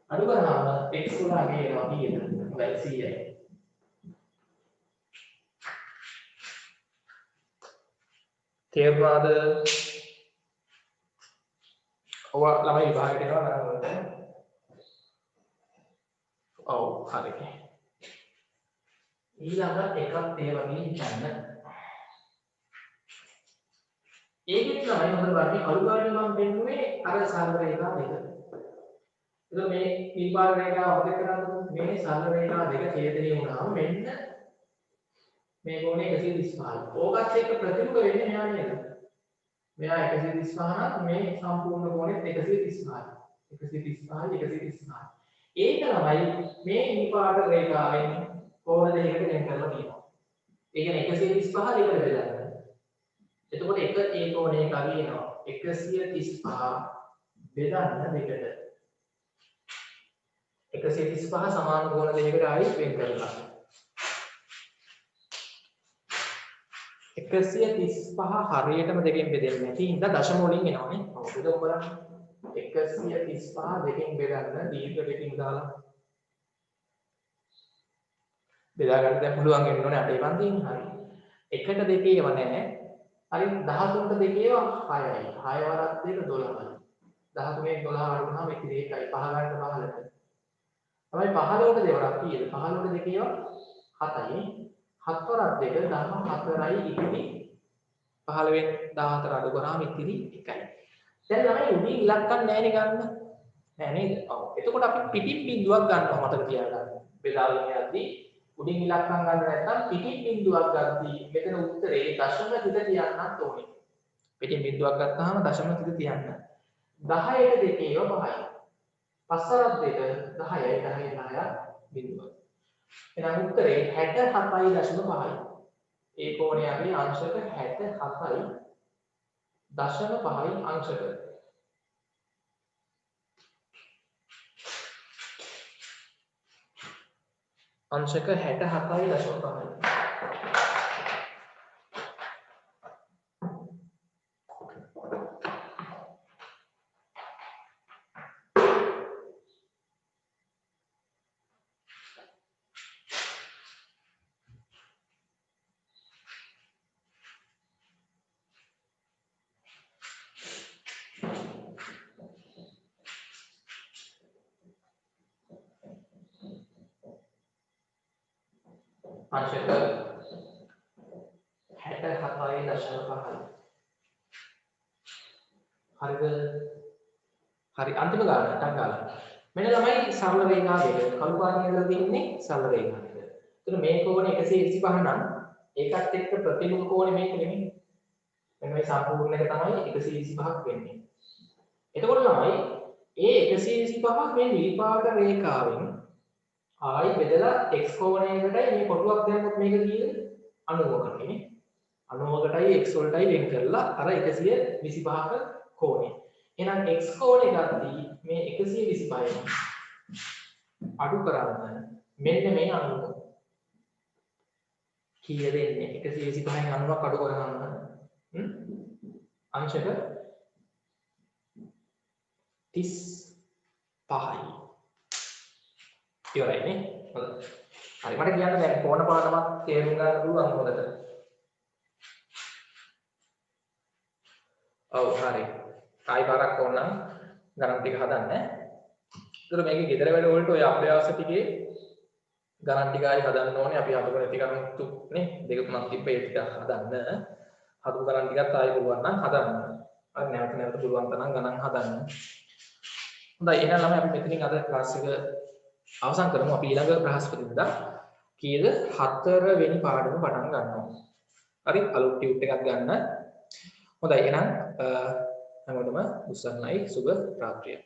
අඩු කරාම x ගුණාගේ එනවා කීයද? හොඳයි 100යි. තේරුණාද? ඔව ළමයි විභාගයට එනවා ගණන් වලට. ඔව් හරි. ඊළඟ එකක් ඒ වගේ හිතන්න. ඒකෙත් තමයි මොකද වන්නේ අලු ගානේ මම පෙන්නුවේ අර සරල රේඛා දෙක. එතකොට මේ නිපාත රේඛාව හොද කරන්නේ මේ සරල රේඛා දෙක ඡේදනය වුණාම මෙන්න මේ කෝණය 135. ඕකත් එක්ක ප්‍රතිමුඛ වෙන්නේ මෙහා නේද? මෙහා 135 නම් මේ සම්පූර්ණ කෝණෙත් 135. 135 135. ඒක තමයි මේ නිපාත රේඛාවෙන් කෝණ දෙකකට වෙන් කරලා තියෙනවා. ඒ කියන්නේ 135 දෙකට බෙදන්න. එතකොට එක ඒ කෝණයක අවියනවා 135 බෙදන්න දෙකට. 135 සමාන කෝණ දෙකකට ආයි වෙන් කරලා. 135 හරියටම දෙකෙන් බෙදෙන්නේ නැති හින්දා දශම වලින් එනවනේ. ඔව් බෙදමු බලන්න. 135 දෙකෙන් බෙදන්න දීර්ඝ දෙකකින් දාලා බෙදා ගන්න දැන් පුළුවන් වෙන්න ඕනේ අටේ පන්තියෙන් හරි. 1ට 2 ඒව නැහැ. හරි 13ට 2 ඒව 6යි. 6 වරක් 2 12යි. 13න් 12 අඩු වුණාම ඉතිරි එකයි 5 ගන්න 15ට. තමයි 15ට දෙවරක් කීයද? 15ට 2 ඒව 7යි. 7 වරක් 2 14යි ඉතිරි 15න් 14 අඩු කරාම ඉතිරි 1යි. දැන් ළමයි උඩින් ඉලක්කම් නැහැ නේ ගන්න. නෑ නේද? ඔව්. එතකොට අපි පිටින් බිඳුවක් ගන්නවා මතක තියාගන්න. බෙදාගෙන යද්දී උඩින් ඉලක්කම් ගන්න නැත්නම් පිටින් බිඳුවක් ගද්දී මෙතන උත්තරේ දශම තිත තියන්නත් ඕනේ. පිටින් බිඳුවක් ගත්තාම දශම තිත තියන්න. 10ට 2 ඒව 5යි. 5 වරක් 2 10යි 10යි 10ක් බිඳුවක්. එහෙනම් උත්තරේ 67.5යි. ඒ කෝණයේ අංශක 67යි. දශම 5යි අංශක. අංශක 67.5යි. අංශක 67.5යි. හරිද? හරි අන්තිම ගාන ටක් ගාලා. මෙන්න ළමයි සරල රේඛා දෙක. කළු පාටින් ඉඳලා තියෙන්නේ සරල රේඛා දෙක. එතන මේ කෝණ 125 නම් ඒකත් එක්ක ප්‍රතිමුඛ කෝණය මේක නෙමෙයි. මෙන්න මේ සම්පූර්ණ එක තමයි 125ක් වෙන්නේ. එතකොට ළමයි ඒ 125ක් මේ නිල්පාට රේඛාවෙන් ආයි බෙදලා x කෝණයකටයි මේ කොටුවක් දැම්මොත් මේක කීයද 90කට නේ 90කටයි x වලටයි වෙන් කරලා අර 125ක කෝණය. එහෙනම් x කෝණය ගත්තී මේ 125න් අඩු කරන්න මෙන්න මේ 90 කීයද එන්නේ 125න් 90ක් අඩු කරගන්න අංශක 35යි. ඉවරයි නේ. හොඳයි. හරි මට කියන්න දැන් කෝණ පාඩමක් තේරුම් ගන්න පුළුවන් හොඳට. ඔව් හරි. ආයි පාරක් ඕනනම් ගණන් ටික හදන්න. ඒතර මේකේ ගෙදර වැඩ වලට ඔය අභ්‍යාස ටිකේ ගණන් ටික ආයි හදන්න ඕනේ. අපි හදපු නැති ගණන් නේ දෙක තුනක් තිබ්බ ඒ ටික හදන්න. හදපු ගණන් ටිකත් ආයි පුළුවන් නම් හදන්න. අර නැවත නැවත පුළුවන් තරම් ගණන් හදන්න. හොඳයි එහෙනම් ළමයි අපි මෙතනින් අද ක්ලාස් එක අවසන් කරමු. අපි ඊළඟ බ්‍රහස්පතින්දා කීයද 4 වෙනි පාඩම පටන් ගන්නවා. හරි අලුත් ටියුට් එකක් ගන්න. හොඳයි එහෙනම් හැමෝටම උස්සන්නයි සුබ රාත්‍රියක්.